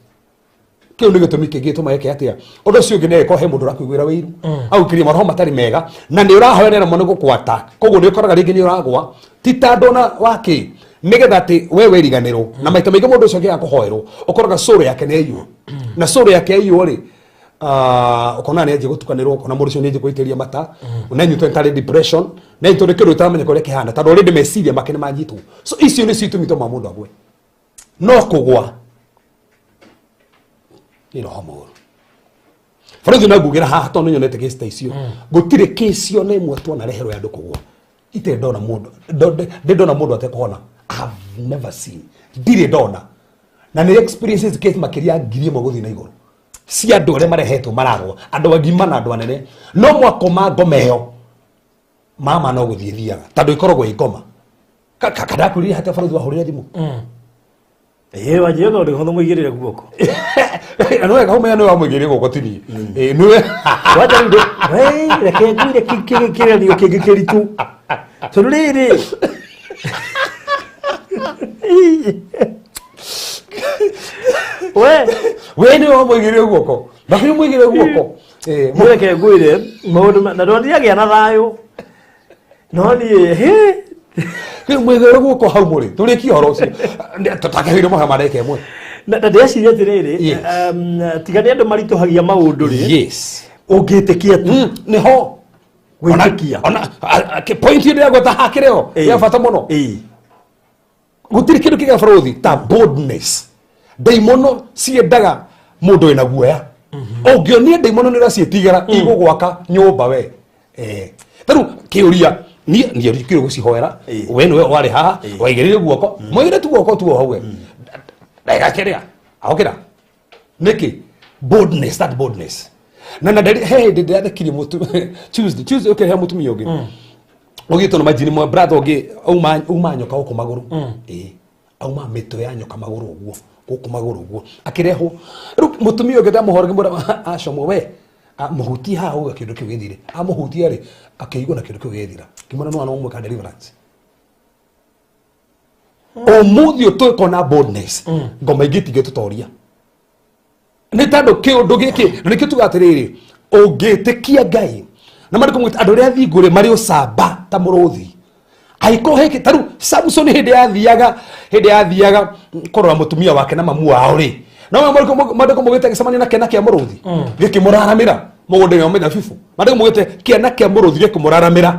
kĩu nĩ gĩtũmi kĩngĩ gĩtũma yake atĩa ũndũ ũcio ũngĩ nĩ ko he mũndũ ũrakũiguĩra wĩiru au kĩria maroho matarĩ mega na nĩ ũrahoya namo nĩ gũkwata koguo nĩ ũkoraga rĩngĩ nĩ ũragwa ti ta ndona wake nĩgetha atĩ we wĩriganĩrwo na maita maingĩ mũndũ ũcio angĩaga kũhoerwo ũkoraga soul yake nĩ yaiywo na soul yake yaiywo rĩ ukona nĩ anjie gũtukanĩrwo ukona mũndũ ũcio nĩ anjie gũitĩria mata ũnanyitwo nĩ depression na itũrĩ kĩndũ ũtaramenya kũrĩa kĩhana tondũ already meciria make nĩ manyitwo so icio nĩ citũmi tũma mũndũ agwe no kũgwa nĩ roho mũru borithi no ngugĩra haha tondũ nĩnyonete kesi ta icio gũtirĩ kesi ona ĩmwe tuona reherwo ya andũ kũgwa ite ndona mũndũ atekũhona I have never seen ndirĩ ndona na nĩ experiences case makĩria ngiri ĩmwe gũthiĩ na igũrũ si andũ arĩa marehetwo maragwo andũ agima na andũ anene no mwakoma ngoma ĩyo mama no gũthiĩ thiaga tondũ ikoragwo ĩ ngoma kadakwĩrire hata borithi wahũrĩre thimũ wanjia tondũ hotho mũigĩrĩre guoko no wega homenya nĩ wamũigĩrĩre guoko tini nĩwe wacha ndo reke ngwire kĩgerio kĩngĩ kĩritũ tondũ rĩrĩ we nĩ wamũigĩrĩre guoko ndakĩrĩ mũigĩrĩre guoko mũreke ngwire maũndũ na ndondiagĩa na thayũ no niĩ mwĩgĩrĩre guoko hau mũrĩ tũrĩ kĩhoro ũcio tũtakĩhĩire mũhe mareke mwe na ndĩreciria atĩrĩrĩ tiga nĩ andũ maritũhagia maũndũ rĩ ũngĩtĩkia tu nĩho gwĩtĩkia point ĩrĩa gweta hakĩrĩho ya bata mũno gũtirĩ kĩndũ kĩgĩa bũrũthi ta boldness ndaimono ciendaga mũndũ wĩna guoya ũngĩonia ndaimono nĩ ũraciĩtigĩra igũgwaka nyũmba we tarĩu kĩũria niĩ kĩrĩ gũcihoera we nĩwe warĩ haha waigĩrĩire guoko mwĩgĩre tu guoko tu hau we ndagĩka kĩrĩa ahokĩra nĩkĩ boldness that boldness na ndari he ndĩrathekire Tuesday okay he mũtumia ũngĩ ũgĩtwo na majini mwa brother ũngĩ auma nyoka gũkũ magũrũ auma mĩtwe ya nyoka magũrũ ũguo gũkũ magũrũ ũguo akĩrehwo rĩu mũtumia ũngĩ ndamũhora ngĩmwĩra acomwo we mũhutie haha ũga kĩndũ kĩu gĩthire amũhutia rĩ akĩigua na kĩndũ kĩu gĩthira ngĩmwĩra no ũmwe ka deliverance ũmũthĩ ũtũĩkona boldness ngoma ingĩ tingĩ tũtoria nĩ tondũ kĩũndũ gĩkĩ na nĩkĩo tuga atĩrĩrĩ ũngĩtĩkia Ngai na marĩ kũmwĩta andũ arĩa thingũrĩ marĩ ũcamba ta mũrũthi aiko heke taru Samson hĩndĩ yathiaga kũrora mũtumia wake na mamu wao rĩ no marĩ kũmwĩta gĩcemania na kĩana kĩa mũrũthi gĩkĩmũraramĩra mũgũnda-inĩ wa mĩthabibũ marĩ kũmwĩta kĩana kĩa mũrũthi gĩkĩmũraramĩra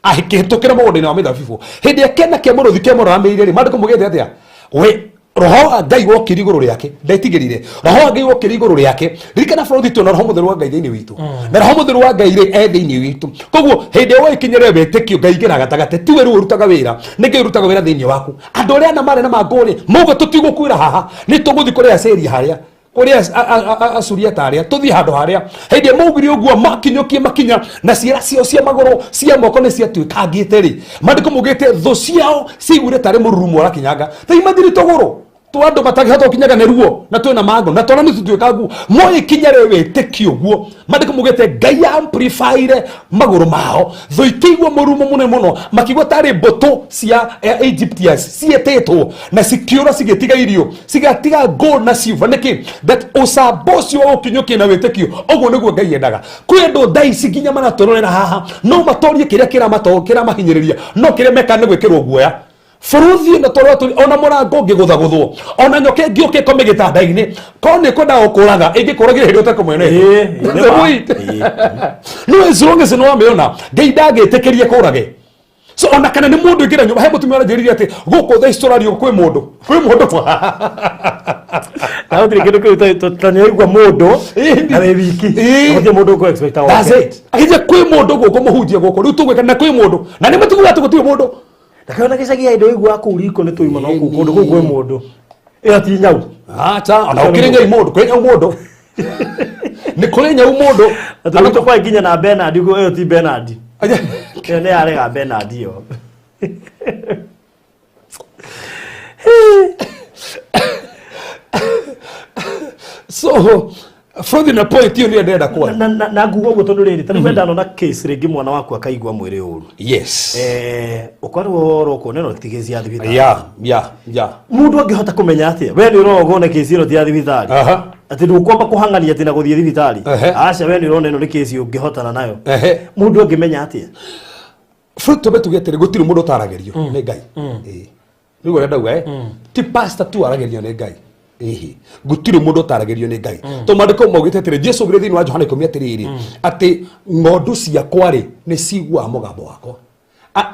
ahĩkĩhĩtũkĩra mũgũnda-inĩ wa mĩthabibũ hĩndĩ ya kĩana kĩa mũrũthi kĩamũraramĩire rĩ marĩ kũmwĩta atĩa we roho wa Ngai wokĩra igũrũ rĩake ndetigĩrire roho wa Ngai wokĩra igũrũ rĩake ririkana bũrũri tu na roho mũtheru wa Ngai thĩinĩ witũ na roho mũtheru wa Ngai rĩ thĩinĩ witũ koguo hĩndĩ ĩyo ikinyere wĩtĩkio Ngai ingĩra gatagatĩ tiwe rĩu ũrutaga wĩra nĩ Ngai ũrutaga wĩra thĩinĩ waku andũ arĩa na marĩ na mangũrĩ mauga tũtigũkuĩra haha nĩ tũgũthiĩ kũrĩa Asĩria harĩa kũrĩa Asuriata harĩa tũthiĩ handũ harĩa hĩndĩ maugire ũguo makinyũkie makinya na ciĩra ciao cia magũrũ cia moko nĩ ciatuĩkangĩte rĩ mandĩko maugĩte thũ ciao ciguire tarĩ mũrurumo ũrakinyanga ta imathiri tũgũrũ tu andũ matagĩhota gũkinyaga nĩ ruo na twĩna mango na twana nĩ tũtuĩkangu moĩ kinya rĩ wĩtĩkio guo mandĩko mugĩte Ngai amplifyire magũrũ mao thũ ikĩigua mũrumo mũnene mũno makigua tarĩ mbũtũ cia Egyptians cietĩtwo na cikiũra cigĩtiga irio cigatiga gold na silver nĩkĩ that ũcamba ũcio wa gũkinyũkia na wĩtĩkio ũguo nĩguo Ngai endaga kwĩ andũ thaa ici nginya manatũrorera haha no matorie kĩrĩa kĩramahinyĩrĩria no kĩrĩa meka nĩ gwĩkĩrwo guoya bũrũthi na tũrĩa ona mũrango ũngĩgũthagũthwo ona nyoke ngĩũke kome gĩtanda-inĩ korwo nĩ kwenda gũkũraga ĩngĩkũragĩra hĩndĩ ũtakũmwene no as long as nĩ wamĩona Ngai ndangĩtĩkĩrie kũrage so ona kana ni mundu ngira nyuma he mutumia aranjiriria ati guku the history kwi mundu na utire kindu kiu tanyegwa mundu na we wiki uthie mundu ko expect wa that's it akije kwi mundu guku muhunjia guku riu tugwika na kwi mundu na ni mutugu ati gutiri mundu ndakona gicagia indo igwa ku riko ni tuima no ku kundu kwi mundu ti nyau ta ona ukire nyau mundu kwi nyau mundu ni kuri nyau mundu ana to kwa ginya na Bernard go ti Bernard ne arega Bernard yo so from the point you need that kwa na ngugo go tondu riri tani wendano na case ringi mwana waku akaigwa mwiri uru yes ukwarwo roko neno tigezi ya thibitari ya mundu angihota kumenya atia we ni rogo na case iro ti ya thibitari ati ndukomba kuhangania ati na guthie thibitari acha we ni rona ino ni case ungihotana nayo mundu angimenya atia fruto betu getere gutiri mundu taragerio ni ngai nigo renda we ti pastor tu aragerio ni ngai gutiri mundu taragerio ni ngai to mandiko maugite atire Jesu gire thini wa Johana 10:3 ati ngondu cia kwari ni cigua mugambo wakwa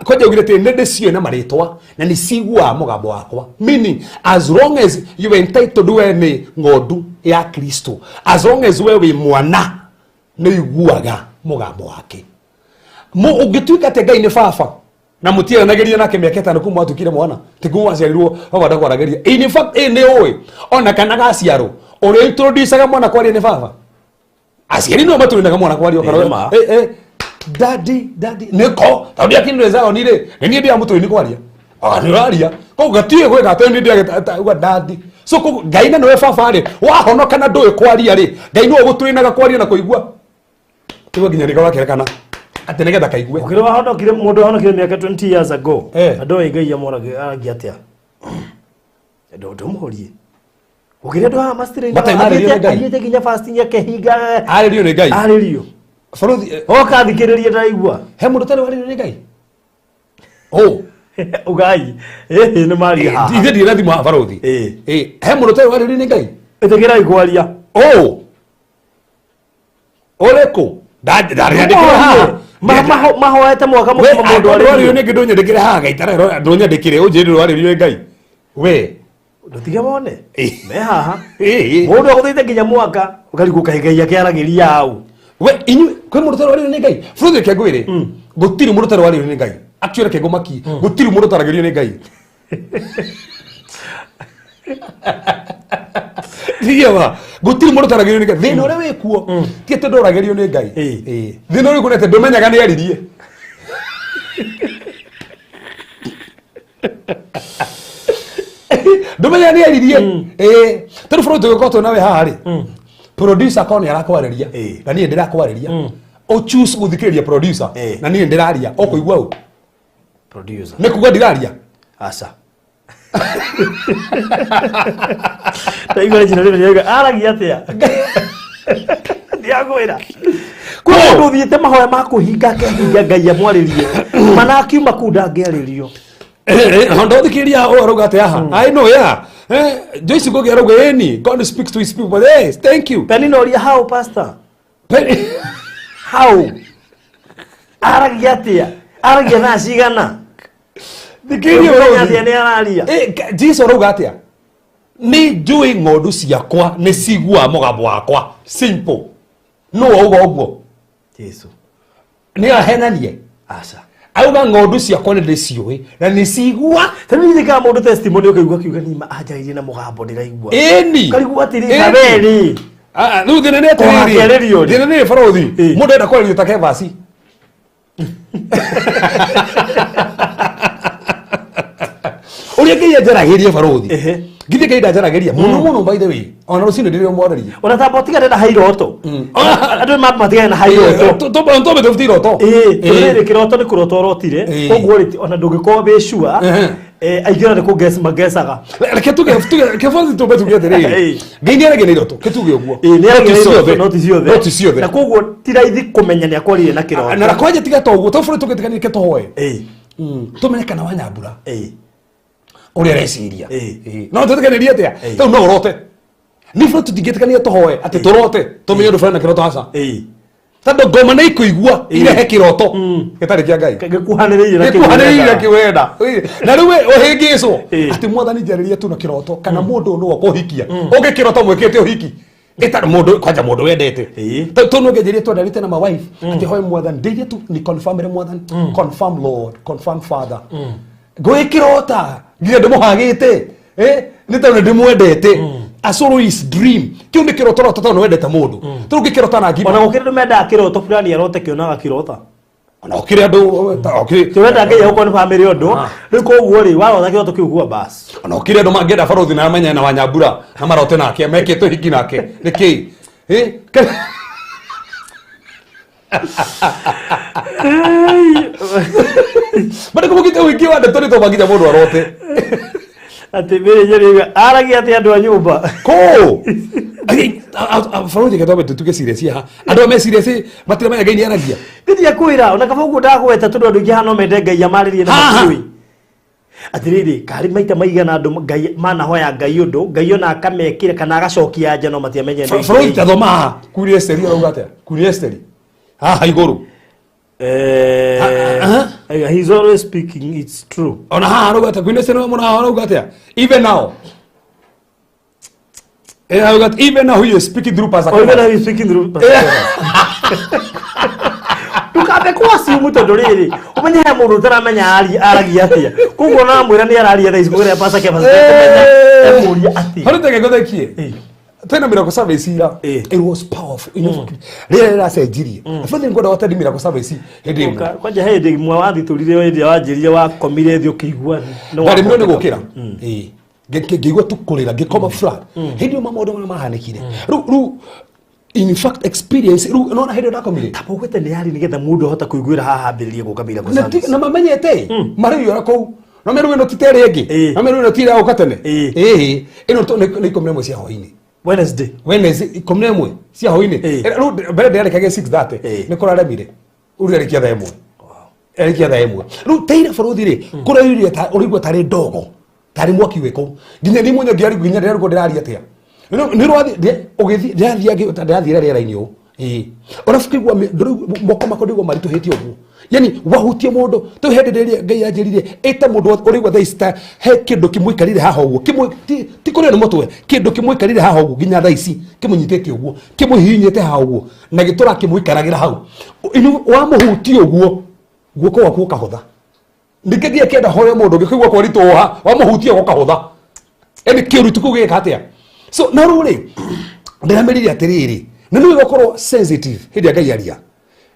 kwaje ugire ati nende cio na maritwa na ni cigua mugambo wakwa meaning as long as you are entitled we ni ngondu ya Kristo as long as we wi mwana ni iguaga mugambo wake ungituika ati ngai ni baba na mutia nageria nake miaka 5 kuma atukire mwana tikumwa ciarirwo baba ndakwarageria in fact ni oy ona kana gaciaro uri introduce mwana kwari ni baba aciari no maturinaga mwana kwari okaro daddy niko tawdi akindu zao nire ni ndia mutu ni kwaria ni raria ko gatie gwe gate ni ndia gwa daddy so ko gaina no baba ri wahonoka na nduwe kwaria ri ngai no guturinaga kwaria na kuigua tiwe ginya nika wakerekana atenege dakaigwe ukire wahono kire mundu wahono kire miaka 20 years ago ado igai ya mora aragi atia ndo muhorie ukire ndo mastire agite ginya fasting yake higa aririo ni ngai aririo faruthi oka thikiririe ndaigua he mundu tari waririo ni ngai ugai ni mari ha ithe ndira thima faruthi he mundu tari waririo ni ngai itegira igwaria oleko ndari ndikira mahoete mwaka mundu waririo ni ngindo nyendekire ha gaitara ndo nyendekire unjiri waririo ni ngai we ndutige bone me haha mundu aguthite ginya mwaka ukariguka higai akiaragiria au we inyu kwe mundu tari waririo ni ngai fruthi ke gwire gutiri mundu tari waririo ni ngai actually ke gomaki gutiri mundu taragerio ni ngai Diya gutiri mundu taragerio ni ngai thina ure wikuo tiete ndoragerio ni ngai thina uri kunete ndomenyaga ni aririe ndomenya ni aririe tari fruthi gokoto nawe haha ri producer koni arakwariria na nie ndirakwariria o choose guthikiriria producer na nie ndiraria okuigua u producer ne kuga ndiraria asa taigwa jina rĩrĩ aragia atia ndiagwira kwa ndu thiete mahoya ma kuhinga kehinga ngai amwaririe mana akiuma kunda ngiaririo ndo thikiria o aruga ati aha I know yeah Joyce gogi aruga eni God speaks to his people yes thank you peninoria how pastor how aragia atia aragia na cigana thikiria urenya ni araria Jesus aruga atia ni njui ng'ondu ciakwa ni cigua mugambo wakwa simple no ugo ugo Jesu ni ahenanie asa auga ng'ondu ciakwa ni ndiciui na ni cigua tani thika mundu testimony ukaigua kiuga ni ajairie na mugambo ndiraigua eni karigua atiri kaberi riu thina ni atiriri thina ni farothi mundu enda kwaririo ta Cephas uria ngai ajaragirie farothi githie ngai ndajaragiria muno by the way ona rucini ndirio mwararirie ona tamba utigane na hairoto andu matigane na hairoto to beto fitiroto riri kiroto ni kuroto rotire koguo ri ona ndungiko be sure aigira ni kugesa magesaga reke tuge kefothi to beto gietere ngai ni arage ni roto ketuge uguo ni arage noti ciothe na koguo tiraithi kumenya ni akwarire na kiroto na rakwaje tiga to uguo to furu tugetikani ke tohoe tumenyekana wa Nyambura uria reciria no tutikanirie atia tu no rote ni furu tutingetikania tohoe ati turote tumenye ndu fana kiroto hasa tando ngoma na ikuigua irehe kiroto gitari kia ngai gikuhaniriire kiwenda na riu uhingicwo ati mwathani njariria tu na kiroto kana mundu no kuhikia ungi kiroto mwekete uhiki eta mundu kwanja mundu wendete tu no ngejeria tu ndarite na my wife ati hoye mwathani ndiye tu ni confirm re mwathani confirm Lord confirm Father gwikirota nginya ndimuhagite ni tawe ndimwendete asoro is dream kiu ni kiroto roto no wendete mundu tu ngikirota na ngima ona gukire menda kiroto fulani arote kionaga kirota ona ukire andu kiwenda ngai uko ni family ondo riko uguo ri warotha kiroto kiu kuwa bas ona ukire andu mangenda barothi na menya na wanyambura na marote nake mekete hiki nake niki bado kumukite wiki wa ndeto to baginya mundu arote ati mere nyeriga aragia ati andu a nyumba ko farothi gatobe tutuke serious ha andu me serious matira manya ngai aragia ndiye kwira ona kaba ugu ndagweta tundu andu ngihana mende ngai amaririe na makui ati riri kari maita maigana andu ngai mana hoya ngai undu ngai ona akamekire kana agacokia nja no matiamenye ndi farothi tathoma kuri esteri urauga kuri esteri iguru he's always speaking, it's true. Ona arugata kwine seno mona arugata even now arugata even now he is speaking through pastor even now he is speaking through pastor tukabe kwa si muto doriri umenye ha mundu taramenya aragia atia kuko na mwira ni araria tha isukure pastor ke pastor emuria atia harute gothekie tena mira service ira it was powerful rera sejirie afadhali ngoda wata dimira ko service hedi kwanja hedi mwa wathi turire wendi wanjirie wa komire thio kigwa no bari mwe gukira ngigwa tukurira ngikoma flat hedi mamodo mahanikire ru in fact experience ru no na hedi ndakomire tapogete ni yari nigetha mundu hota kuiguira haha mbiririe gukamira ko service na mamenyete mari yora ko no meru no titere egi no meru no tira ukatene ino to ni komire mo cia hoini Wednesday komnemwe cia hoine bere ndere kage 6:30 ni kuraremire uri rikia tha imwe rikia tha imwe ru teire farothi ri kurairie ta urigwa tari ndogo tari mwaki weko nginya ni munyo ngiari nginya ndere ko ndiraria atia ni rwathi ugithi ndathire rera inyo orafikigwa moko mako ndigwa maritu hiti ogu yani wahutie mundu tu hende nderia ngai anjirire eta mundu urigwa thaista he kindu kimwikarire haha uguo kimwe ti kuri ni mutwe kindu kimwikarire haha uguo ginya thaisi kimunyitete uguo kimuhinyete haha uguo na gitura kimwikaragira hau inu wa muhutie uguo guoko waku kahotha ndikigia kenda hoyo mundu ngikigwa kwa ritu wa muhutie go kahotha eni kiru tukuge katia so na ruri ndiramerire atiriri na niwe gokorwo sensitive hindi ngai aria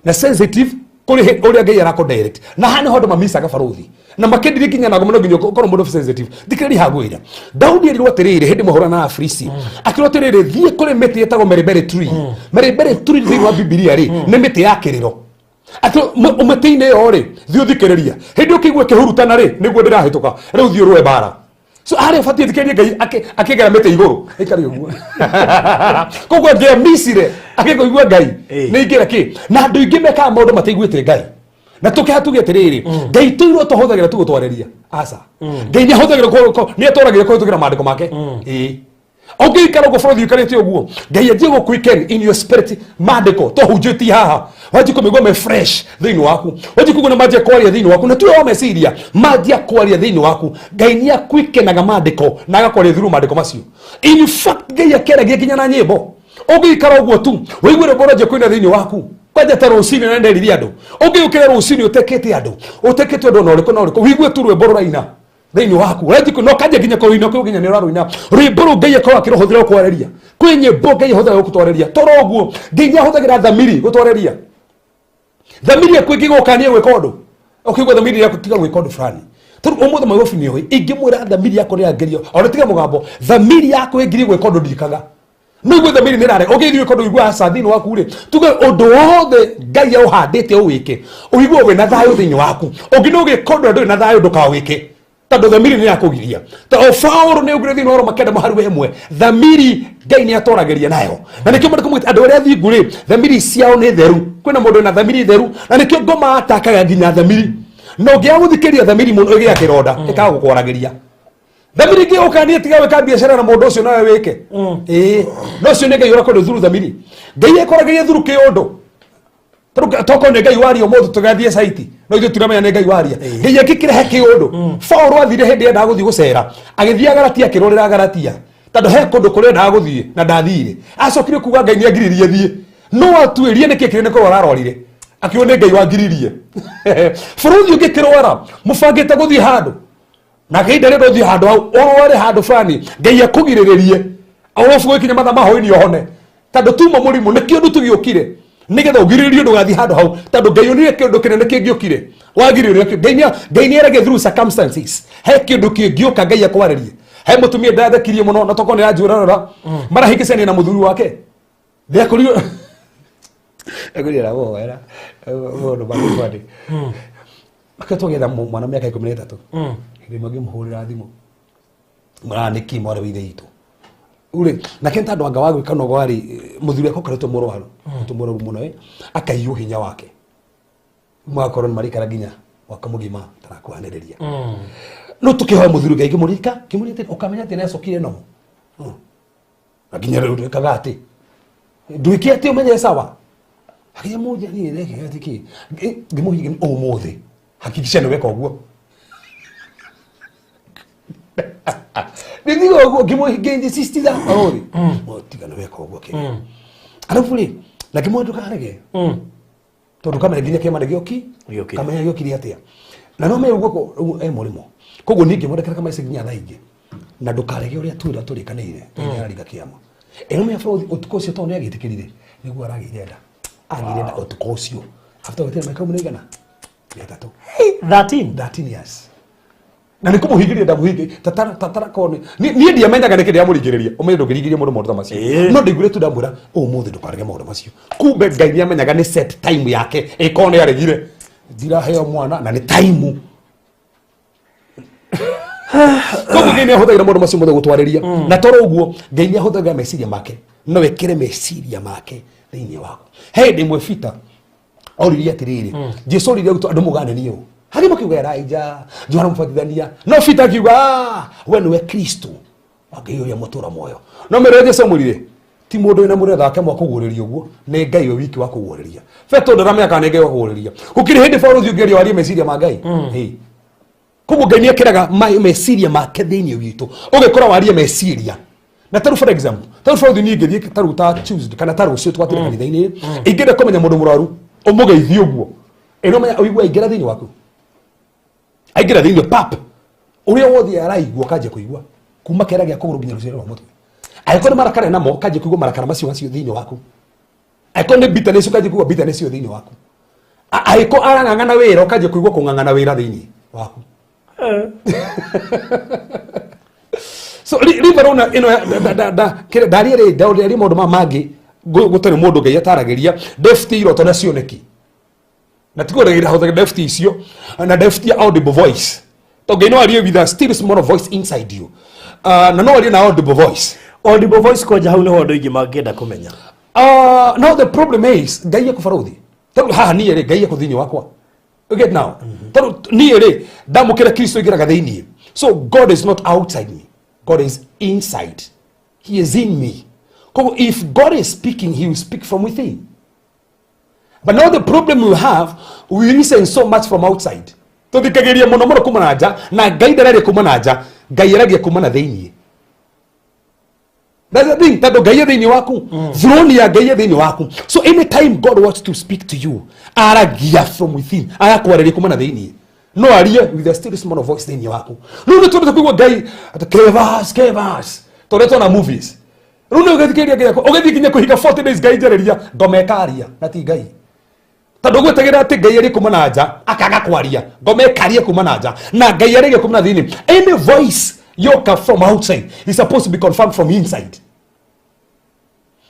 na sensitive kuri uria ngai arako direct na hane hondo mamisa ga farothi na makendire kinya na gomono ginyo korwo mundu sensitive dikiri hagwira Daudi erirwo atiriri hindi muhura na Afrisi akirwo atiriri thie kuri meti yetago meribere tree meribere tree thini wa Biblia ri ni meti ya kiriro ato umetine yore thio thikiriria hindi ukigwe kihurutana ri niguo ndirahituka riu thio rwe Mbaara so are fati dikerie ngai akigera mete iguru ikari uguo kogo ngia misire akigo igua ngai ni ngira ki na andu ingi meka maundu mateiguite ngai na tukihatuge tiriri ngai tuiro tuhuthagira tugutwareria asa ngai ni huthagira ko ni atoragira ko tugira mandiko make okay karo go for the ukarete uguo ngai atie go quicken in your spirit mandiko to hujeti haha waji kumigwa me fresh thini waku waji kuguna maji kwaria thini waku na tuwe mesiria maji kwaria thini waku ngai ni quicken mandiko na agakwaria through mandiko macio in fact ngai akeragia kinya na nyimbo okay karo uguo tu weigwire boroje kwina thini waku kwaja ta rusini na nderiria andu okay ukira rusini utekete andu no riko weigwe turwe bororaina thini waku waji no kaje ginya ko ino ko ginya ni raruina riburu ngai ko akirohothira kwareria kwenye boga ihothira gutwareria toroguo ngai ahothira thamiri gutwareria thamiri yakwigigokanie gwekondu ukigwa thamiri yakutiga gwekondu fulani turu umuthe magofi ni hoyi ingimwira thamiri yako ri angerio ona tiga mugambo thamiri yako ingiri gwekondu ndikaga nigwe thamiri ni rare ugithio kondu igwa asathini waku ri tuga undu wothe ngai uhandite uwike uigwa we na thayo thini waku uginoge kondu andu na thayo ndukawike tando thamiri ni yakugiria ta ofauru ni ugire thini waro makenda maharu emwe thamiri ngai ni atorageria nayo na nikio mari kumwita andu aria thingure thamiri ciao ni theru kwina mundu na thamiri theru na nikio ngoma atakaga nginya thamiri no ngia guthikiria thamiri muno igia kironda ikaga gukwarageria thamiri ngi ukanie tiga weka biashara na mundu ucio nawe wike no cio ni ngai ura kundu thuru thamiri ngai ekorageria thuru kiundu toko ne ngai waria mo tugathie site no ithu tiramenya ne ngai waria ngai akikire he kiundu Paulo athire hindi enda guthii gucera agithia Galatia kirorera Galatia tando he kundu kuri nda guthii na ndathire acokire kuga ngai ni agiririe thie no atuirie niki kire ne ko ararorire akione ngai wangiririe furuthi ungikirwara mufangite guthii handu na ngai ndare guthii handu au orore handu fulani ngai akugiririe awofu gwikinya matha mahoini ohone tando tuma murimu nikio ndu tugiukire nigetha ugiririo ndugathi handu hau tando ngai unire kindu kinene kingiukire wagiririo ngai ni erage through circumstances he kindu kingiuka ngai akwaririe he mutumia ndathakirie muno na toko ni anjurarora marahikicania na muthuri wake ndiakorio agurira wo era wo ndo bali akatogeza mwana miaka 13 ndi magimuhurira thimu mwaniki mware withe itu ule na kenta ndo anga wagwe kano gwari muthuri akokaretwo murwaru tumuro muno akaiyo hinya wake mwakoroni marikara ginya wakamugima tarakwaniriria no tukihoya muthuri ngai kimurite ukamenya ati necokire no aginya rero kagati nduikie ati umenye sawa hakia moja ni reke atiki ngimuhigi o mothe hakikisha no weka oguo Ndigo oguo ngimuhigi ndi sistiza ori motiga no weka oguo ke alafu ri na kimondu karege tondu kama nginya kema ngioki kama ngioki atia na no me uguo ko murimo koguo ningi mwendekera kama ise nginya thaingi na ndukarege uria twira turikanire twirariga kiama eno me afro utukocio to ni agitikirire niguo aragirenda agirenda utukocio after hotel meka munigana ya tatu 13 years na nikumuhigiria ndamuhigi tatara kone ni ndia menyaga niki ndia murigiriria umenye ndugirigiria mundu maundu macio no ndigure tu ndambura muthe ndukarege maundu macio kumbe ngai ni amenyaga ni set time yake ikone yaregire ndira heo mwana na ni time koguo ngai ni ahuthagira maundu macio mothe gutwariria na toro uguo ngai ni ahuthagira meciria make no wekire meciria make thiini wako hindi mwe fita oriria atiriri Jesu oriria andu mugane niyo hari mukiuga Elijah Johana Mbatithania no fita kiuga we niwe Kristo akiyoya mutura moyo no mere Jesu murire ti mundu ina muretha ake mwakuguriria uguo ni ngai we wiki wa kuguriria feto ndarame akane ngai wa kuguriria ukiri hindi Paulo thiungeria wari meciria ma ngai koguo ngai ni akiraga meciria make thiini witu ugikora wari meciria na taru for example taru for the nigethie taru ta Tuesday kana taru cio twatire kanitha-ini ingenda kumenya mundu muraru umugeithie uguo eno menya uigua ingira thiini waku aingira thiini pap uria wothe araigua kaje kuigua kuma kera gya kuguru nginya rucero rwa mutwe aikone marakara namo kaje kuigua marakara macio thiini waku aikone bitterness kaje kuigua bitterness thiini waku aiko arang'ang'ana wira kaje kuigua kung'ang'ana wira thiini waku so liverona ino kire darire dauri mundu mamangi gutari mundu ngai ataragiria defti iroto na cioneki na tikuregira hothe defti icio na defti audible voice to ngai no arie with a still small voice inside you na no arie na audible voice ko jahau no ndu ingi mangenda kumenya now the problem is ngai akufaruthi taru haha ni ere ngai akuthini wakwa you get now taru ni ere ndamukira Kristo igiraga thiini so God is not outside me, God is inside. He is in me. If God is speaking, He will speak from within. But now the problem we have, we listen so much from outside. Tondikageria muno muno kuma naja na ngai ndarari kuma naja ngai aragia kuma na thiini. That's the thing, tado ngai thiini waku throne ya ngai thiini waku. So anytime God wants to speak to you, aragia from within, arakwarĩria kuma na thiini. No aria with a still small voice thiini waku. No tutu kuigua ngai Cephas toreto na movies. Runo ugathikiria ngai ugathi kinya kuhika 40 days ngai njereria ngomekaria na ti ngai. Tando gwetagira ati ngai ari kuma na nja akaga kwaria ngomekaria kuma na nja na ngai ari kuma na thiini. Any voice yoka from outside is supposed to be confirmed from inside.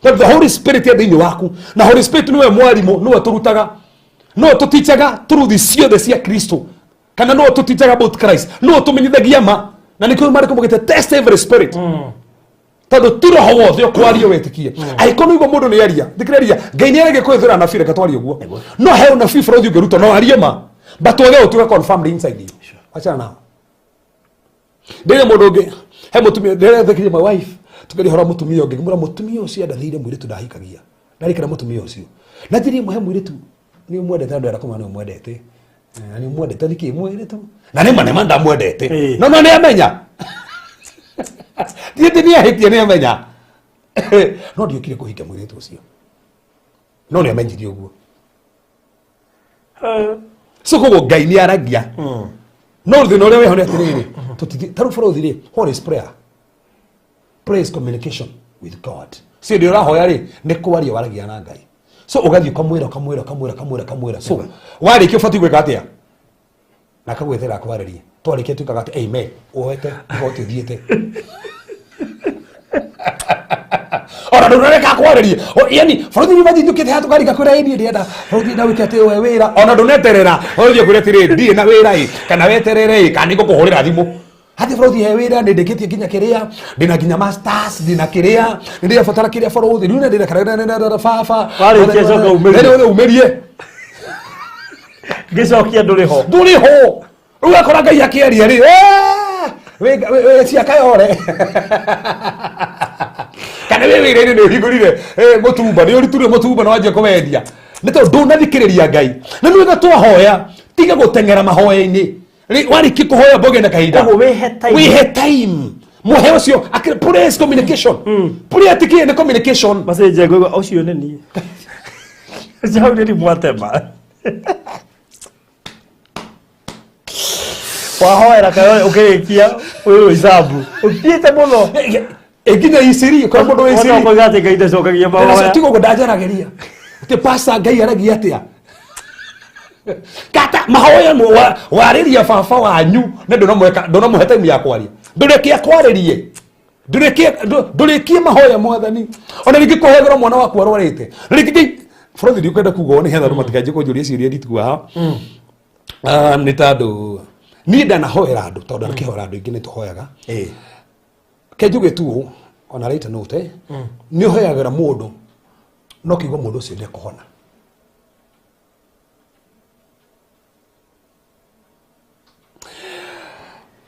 But the Holy Spirit ya thiini waku na Holy Spirit niwe mwarimu niwe turutaga no tutichaga through the ciothe cia Kristo kana no tutichaga about Christ no tumenyithagia ma na niko mariko mugite test every spirit tado tiro hawothe okwario wetikie aikono igo mundu ni aria thikiraria ngai ni arege kwethira na fire katwari uguo no he na fifro thio geruto no aria ma but wage utuga confirmed inside you acha na ndire mundu ngi he mutumia ndire thikiria my wife tukiri hora mutumia ngi mura mutumia ucio ndathire mwire tu ndahikagia ndarikira mutumia ucio na thiri muhe mwire tu ni mwendete andu arakoma ni mwendete ni mwendete niki mwire tu na ni manema ndamwendete no ni amenya thiete ni ahitie ni amenya no ndiokire kuhikia mwire tu ucio no ni amenyire uguo so kogo Ngai ni aragia no thina uria wehone atiriri taru borothi ri what is prayer? Prayer is communication with God. Si ndio rahoya ri ni kwaria waragia na Ngai. So ugathi kamwira so warikio fati gwika atia na kagwethera kwaririe twarikio tukaga ati amen uhete ngoti thiete ora ndureka kwaririe yani borothi ni bathi tukite hatu karika kwira indi ndienda borothi na wikate we wira ona nduneterera borothi kwira tiri ndie na wira i kana weterere kana niko kuhurira thimu hati borothi he wira ndikitie nginya kiria ndina nginya masters ndina kiria ndira fatara kiria borothi riu ndira karenda fafa wari kecoka umerie umerie gicokia nduriho riu akora Ngai akiaria ri we ciakayore kana we wira ni higurire mutumba ni uriture mutumba na wanje kuwendia ni to ndunathikiriria Ngai na ni wega twahoya tiga gutengera mahoya-ini wariki kuhoya boge na kahinda we he time muhe ucio praise communication prayer atiki ni communication basi jego ucio ni ni jau ni mwatema wahoera kayo ukirikia uyu isabu utiete muno eginya isiri kwa mundu isiri ona bagate Ngai ndacokagia mahoya tigo ndajarageria te pasa Ngai aragia atia kata mahoya wariria baba wanyu na ndona muhe time ya kwaria ndurekia kwaririe ndurekie mahoya mwathani ona ringi kuhegera mwana waku arwarite ringi borothi ndikwenda kuga ni hetha rumatikanjie kunjuria ciuria nditu haha ni tandu ni ndanahoera andu tondu nakihoera andu ingi ni tuhoyaga kenjuge tu ona later note ni uheagira mundu no kiugo mundu ucio ni kuhona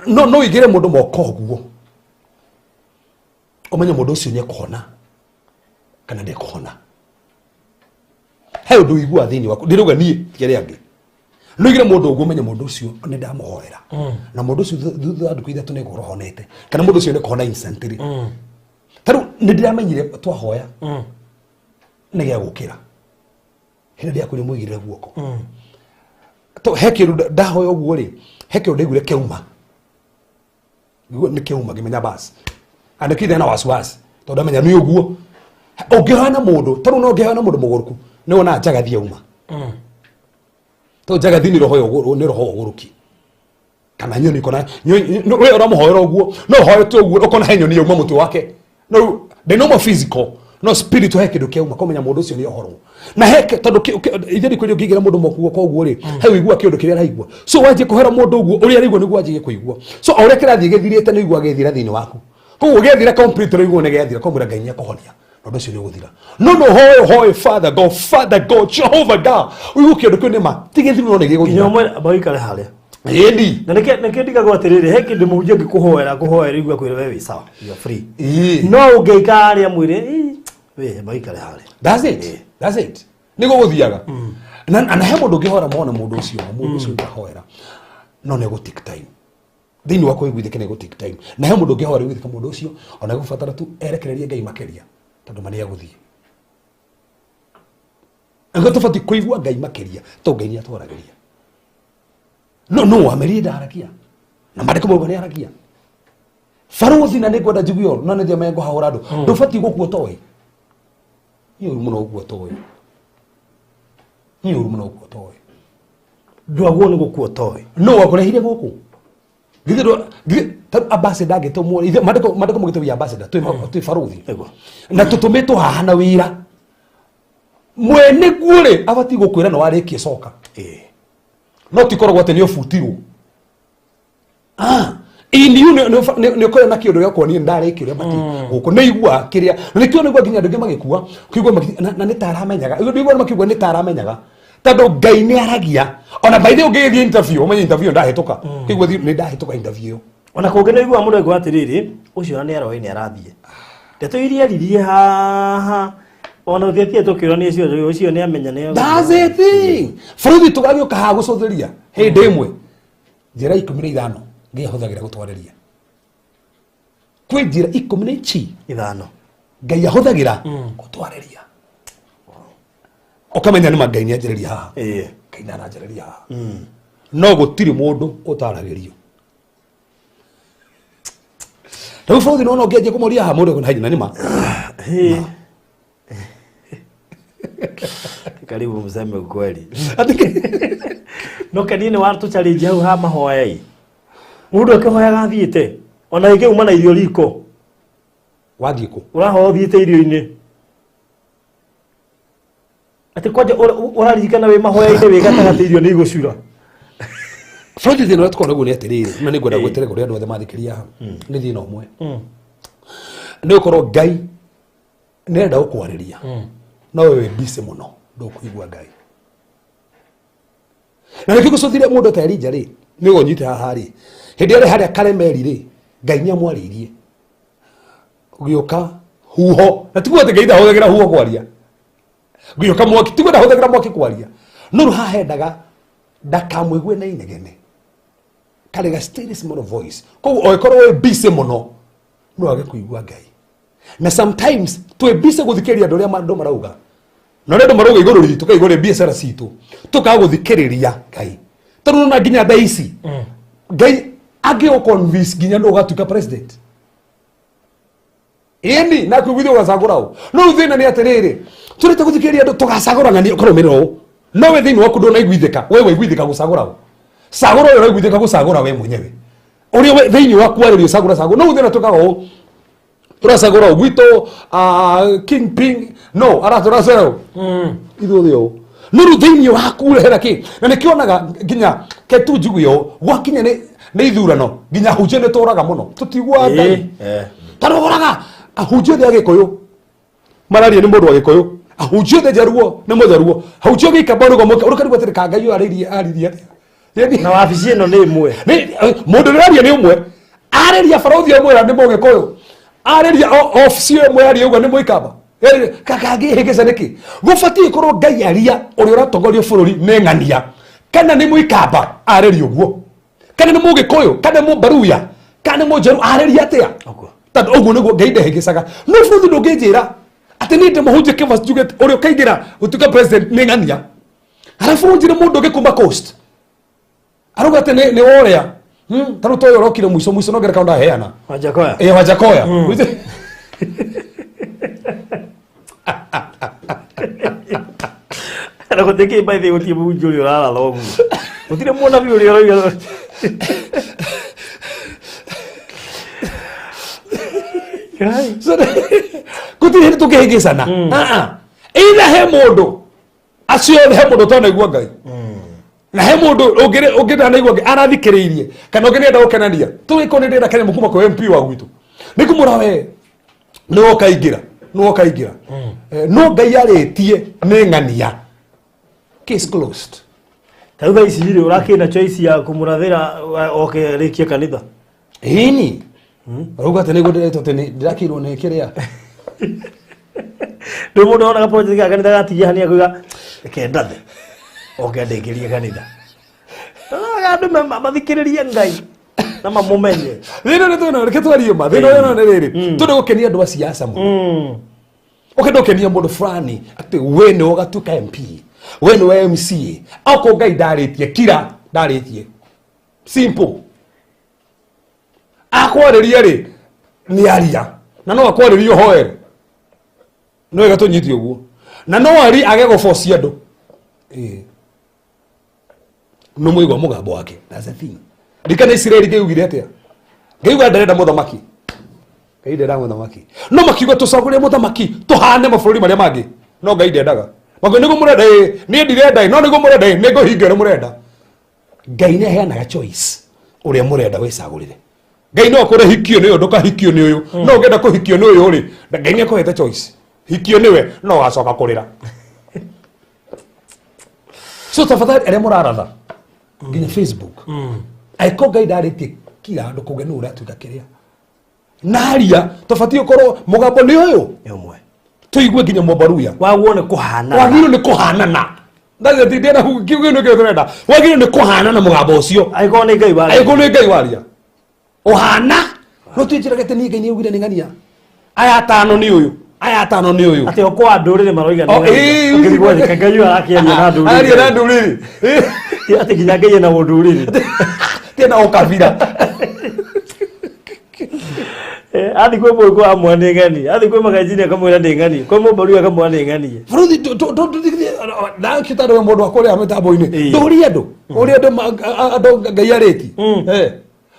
no igire mundu moko guo omenye mundu ucio ni kuhona kana ndi kuhona he undu igua thini waku ndiruga nie kire angi no igire mundu uguo menye mundu ucio ni ndamuhoera na mundu ucio thutha andu kuitha tune gurohonete kana mundu ucio ni kuhona instantly taru ni ndiramenyire twahoya ni gya gukira hindi ya kuri muigire guoko to hekiru ndahoya uguo ri hekiru ndigure keuma ni keuma gimenya basi andikithe na waswasi to ndamenya ni uguo ungihana mundu taru no ngihana mundu muguruku ni wona njagathia uma to njagathi ni roho uguruki kana nyoni kona we ora muhoera uguo no hoye tu uguo ukona henyo ni uma mutu wake no the normal physical no spiritual heke ndu keuma komenya mundu ucio ni ohoro na heke tondu itheri kwiri ngigira mundu mokuo kwa uguo ri he wigua kindu kiria raigua so wanje kuhera mundu uguo uria raigua niguo anjige kuigua so auria kirathie githirite ni igua githira thini waku koguo githira complete igua ni githira komura Ngai nyakuhonia ndu ucio ni guthira no hoye father god Jehovah God uyu kindu kiu ni ma tigithiri no ni giguthira nyomwe abaikare haria Endi na nike ndiga gwatiriri he kindu muhunjia ngikuhoera igua kwira we sawa you are free no ungeikaria mwire we baikare haria that's it nigo guthiaga na he mundu ngihora mona mundu ucio ngahoera no ne go take time thini wako igwithike ne go take time na he mundu ngihora igwithika mundu ucio ona gufatara tu erekereria Ngai makeria tondu mani aguthie ngo tofati kuigua Ngai makeria to Ngai ni atwarageria no amerie ndaragia na mariko mo bani aragia farothi na negwenda njiguo na ne thema ngo hahora andu ndufati gukuo toy hiyo muno gukuo toy ndwaguo ni gukuo toy no wakurehire guku githiro taru ambassador agetomwo ithe mandiko mugitowi ambassador twi farothi na tutumitwo haha na wira mwene guore abati gukwira no warikie coka no tikoragwo ati ni ofutirwo ini ni ko na kiundu yakwo ni ndarikie ria bati guku ni igua kiria ni kio nigua nginya ndungi magikua kigua na ni taramenyaga igua makigua ni taramenyaga tando Ngai ni aragia ona by the way interview umenye interview ndahituka kigua ni ndahituka interview ona kungena igua mundu igua atiriri ucio ni aroe ni arathie ndeto iria ririe haha ona uthietie tukironi cio ucio ni amenya ni that's the thing fruit tugagio kaha gucotheria hindi imwe njira 15 ngihuthagira gutwariria kwi njira 15 ngai ahuthagira gutwariria ukamenya ni magai ni anjiriria haha kaina na anjiriria haha no gutiri mundu utaragirio Ndio fruit no no ngeje kumuria ha mundu kuna hajina nima karibu mseme ukweli no kadini watu challenge hau ha mahoya i mundu akihoya gathiite ona ingi uma na irio riko wathiko uraho thiite irio-ini ati kwaje uraririkana we mahoya-ini we gatagati irio ni igucura Fruit thina tuko naguo ni atiriri na ni ngwenda gwetere kuri andu othe mathikiria ni thina umwe ni ukorwo ngai nenda gukwariria no wewe busy muno ndukuigua ngai na nikiko sothire mundu ta Elija ri ni gonyite haha ri hindi ari haria Karemeli ri ngai ni amwaririe gioka huho na tiguo ati ngai ndahuthagira huho kwaria gioka mwaki tiguo ndahuthagira mwaki kwaria no hahendaga ndakamwigue na inegene karega still small voice ko oikorwo we busy muno no age kuigua ngai na sometimes tu busy guthikiriria andu aria mandu marauga no nendo marauga iguru ritu kai iguru biashara citu tukaga guthikiriria ngai tondu na nginya daisi ngai age o convince nginya ndo gatuka president eni na kuigithio gacagurao no thina ni atiriri turite guthikiriria andu tugacagurana ukorwo miro no we thini waku ndona igwithika wewe igwithika gucagurao sagura wewe igwithika gucagura we mwenyewe uri we thini waku ari sagura sagura no thina tukaga turacagura ugwito king ping no ara turacagura ithu thio nuru thini waku rehera ki na nikionaga nginya ketu njiguyo gwakinya ni ithurano nginya huje ni turaga muno tutigwa ngai tarogoraga ahuje thi agikoyo mararia ni mundu agikoyo ahuje thi jaruo ni mujaruo ahuje gi kabarugo muka urukarigwa tere kangai ariria na wabici ino ni imwe ni mundu raria ni umwe ariria farothi amwe ni mugikoyo ariria ofisi imwe ari ugo ni muikaba kakangi higeza niki gufati ikorwo ngai aria uri uratongoria bururi ni ng'ania kana ni muikaba ariria uguo kana ni mugikoyo kana ni mubaruya kana ni mujaru ariria atia tando uguo niguo ngai ndehigicaga no bururi ndunginjira ati ni ndimahunje Cephas juge uri ukaingira utuka president ni ng'ania arafu njire mundu ngikuma coast aruga ati ni woria taru toyo rokire mwiso no ngera kaunda heana wajakoya wajakoya na gutiki by the way mujuri rara longu utire muona biuri royo kai so kuti hitu tukihigicana ila he mundu acio he mundu tona igua ngai na he mundu ungina na igua ngai arathikiriirie kana ungina enda gukenania tuiko ni ndenda kene mukuma kwa MP wa gwitu nikumura we no kaingira no ngai aritie ni ng'ania case closed tauga iciri urakina choice ya kumurathira oke rikia kanitha ini ruga tene gudireto tene ndirakirwo ni kiria ndu mundu ona project ya kanitha gatigia hania kuga kendathe oke ndekirie kanitha andu mathikiririe ngai na mamumenye thina ni tuna reke twarie ma thina ni riri tundu gukenia andu a siasa mu ukenda gukenia mundu fulani ati we ni ugatuka MP we ni we MCA ako ngai ndaritie kira ndaritie simple akwariria ri ni aria na no akwariria hoere no igatunyiti uguo na no ari age go force andu no muigwa mugambo wake that's the thing dikana Israeli geugire atia geuga ndarenda muthamaki ngai ndenda muthamaki no makiuga tucagurie muthamaki tuhane mabũrũri maria mangi no ngai ndendaga mago nigo murenda ni ndirenda no nigo murenda nigo hingere murenda ngai ne heanaga choice uria murenda wicagurire ngai no akore hikio ni ndoka hikio ni uyu no ngenda kuhikio ni uyu ri ngai ni akohete choice hikio niwe no gacoka kurira so tafadhali aria muraratha nginya Facebook aiko ngai ndaritie kira andu kugenu uratuika kiria naria tofati ukorwo mugambo ni uyu yomwe tuigue nginya Mbaruya wagwo nĩ kũhana wagirwo nĩ kũhanana ndaga ndĩna kiugo nĩ kĩrenda wagirwo nĩ kũhanana mũgambo ũcio angĩkorwo nĩ Ngai waria angĩkorwo nĩ Ngai waria ũhana no twĩnjĩragete nĩ Ngai nĩ augire nĩ ng'ania aya atano nĩ ũyũ atĩ okwa ndũrĩrĩ maroiga nĩ Ngai arakĩaria na ndũrĩrĩ aria na ndũrĩrĩ atĩ nginya Ngai ena ndũrĩrĩ tena ũkabira athi kwĩ mũndũ amwe nĩ ng'ani athi kwĩ magaijini akamwĩra nĩ ng'ani kwĩ Mbaruya akamwĩra nĩ ng'ani Faruthi na kitaro mũndũ wa kũrĩa mĩtambo-inĩ ndũria andũ ũrĩa andũ Ngai arĩti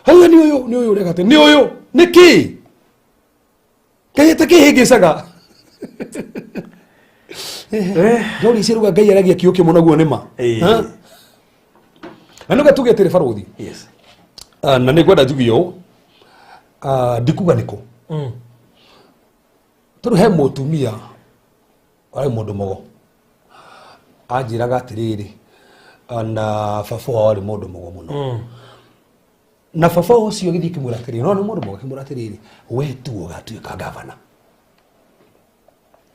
hauga nĩ ũyũ ũrĩa gate nĩ ũyũ nĩkĩ Ngai atakĩhĩngĩcaga ndori ciruga Ngai aragia kiugo kĩmwe naguo nĩ ma na nĩguo tuge atĩrĩ Faruthi na nĩ ngwenda njugie ũũ ndikuga nĩkũ tondũ he mũtumia warĩ mũndũ mũgo anjĩraga atĩrĩrĩ na baba wao warĩ mũndũ mũgo mũno na baba ũcio gĩthiĩ kĩmwĩra atĩrĩrĩ no nĩ mũndũ mũgo kĩmwĩra atĩrĩrĩ we tu ũgatuĩka gavana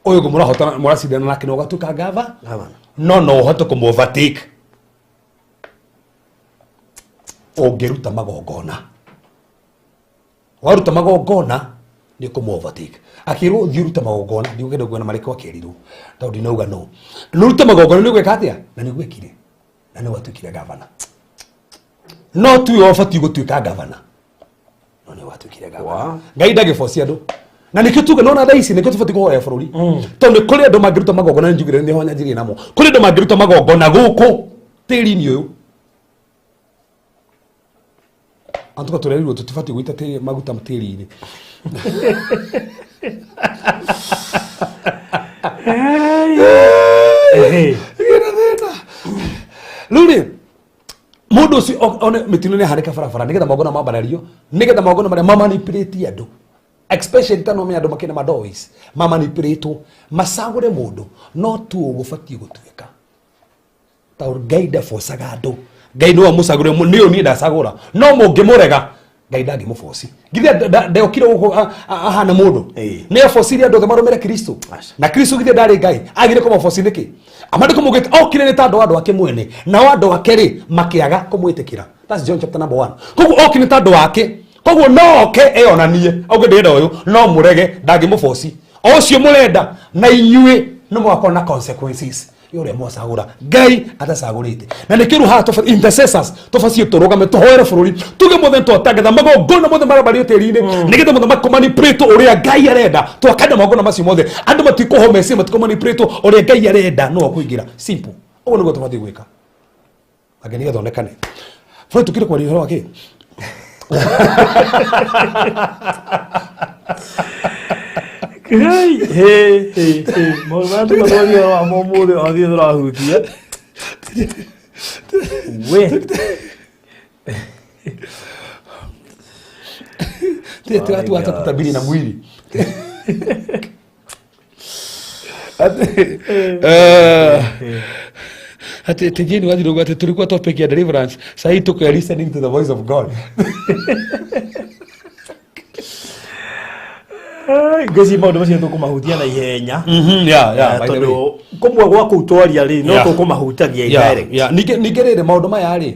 ũyũ ngũmũrahotana mũracindana nake na ũgatuĩka gavana no ũhote kũmũ-overtake ũngĩruta magongona waruta magongona nĩ kũmũ-overtake akĩrwo thiĩ ruta magongona ndiũgenda kuona marĩkũ akĩrirwo tondũ ndinauga no ruta magongona nĩ gwĩka atĩa na nĩ gwĩkire na nĩ watuĩkire gavana no tu ũbatiĩ gũtuĩka gavana no nĩ watuĩkire gavana Ngai ndagĩbocia andũ na nĩkĩo tuge no na thaa ici nĩkĩo tũbatiĩ kũhoya bũrũri tondũ nĩ kũrĩ andũ mangĩruta magongona njugire nĩ honya njĩrie namo kũrĩ andũ mangĩruta magongona gũkũ tĩri-inĩ ũyũ antuka tũrerirwo tũtibatiĩ gũita maguta tĩri-inĩ rĩu mũndũ ũcio one mĩtino nĩ ahanĩka barabara nĩgetha magongona mambarario nĩgetha magongona marĩa mamanipulate andũ especially tano me andũ makĩna madois mamanipulate macagũre mũndũ no tu ũgũbatiĩ gũtuĩka tondũ Ngai ndabocaga andũ Ngai no amũcagũre nĩ ũniĩ ndacagũra no mũngĩmũrega Ngai ndangĩmũboci githĩ ndekire gũkũ ahana mũndũ nĩ abocirie andũ othe marũmĩre Kristo na Kristo githĩ ndarĩ Ngai agire kũmaboci nĩkĩ amandĩko maugĩte okire nĩ tondũ andũ ake mwene nao andũ ake rĩ makĩaga kũmwĩtĩkĩra that's John chapter number 1 koguo okire nĩ tondũ wake koguo no oke eyonanie auge ndĩrenda ũyũ no mũrege ndangĩmũboci o ũcio mũrenda na inyuĩ nĩ mwakona na consequences yore mwacagũra Ngai atacagũrĩte na nĩ kĩru haha intercessors tũbaciĩ tũrũgame tũhoere bũrũri tuge mũthenya twatangatha magongona mothe marĩa marĩ tĩri-inĩ nĩgetha mũthenya manipulate ũrĩa Ngai arenda twakanda magongona macio mothe andũ matikũho meci matikũmanipulate ũrĩa Ngai arenda no kũingĩra simple ũguo nĩguo tũbatiĩ gwĩka ake nĩgetha onekane bũrũri tukire kwaria ũhoro wake hey maũndũ matwaria wa mũmũthĩ athiĩ tũrahutia we tuacha tutabiri na mwili ati tijini wajirogo ati tulikuwa topic ya deliverance sasa hii tuko listening to the voice of God ngeci maũndũ macio tũkũmahutia na ihenya tondũ kũmwe gwa kũu twaria rĩ no tũkũmahutagia indirect ningĩ rĩrĩ maũndũ maya rĩ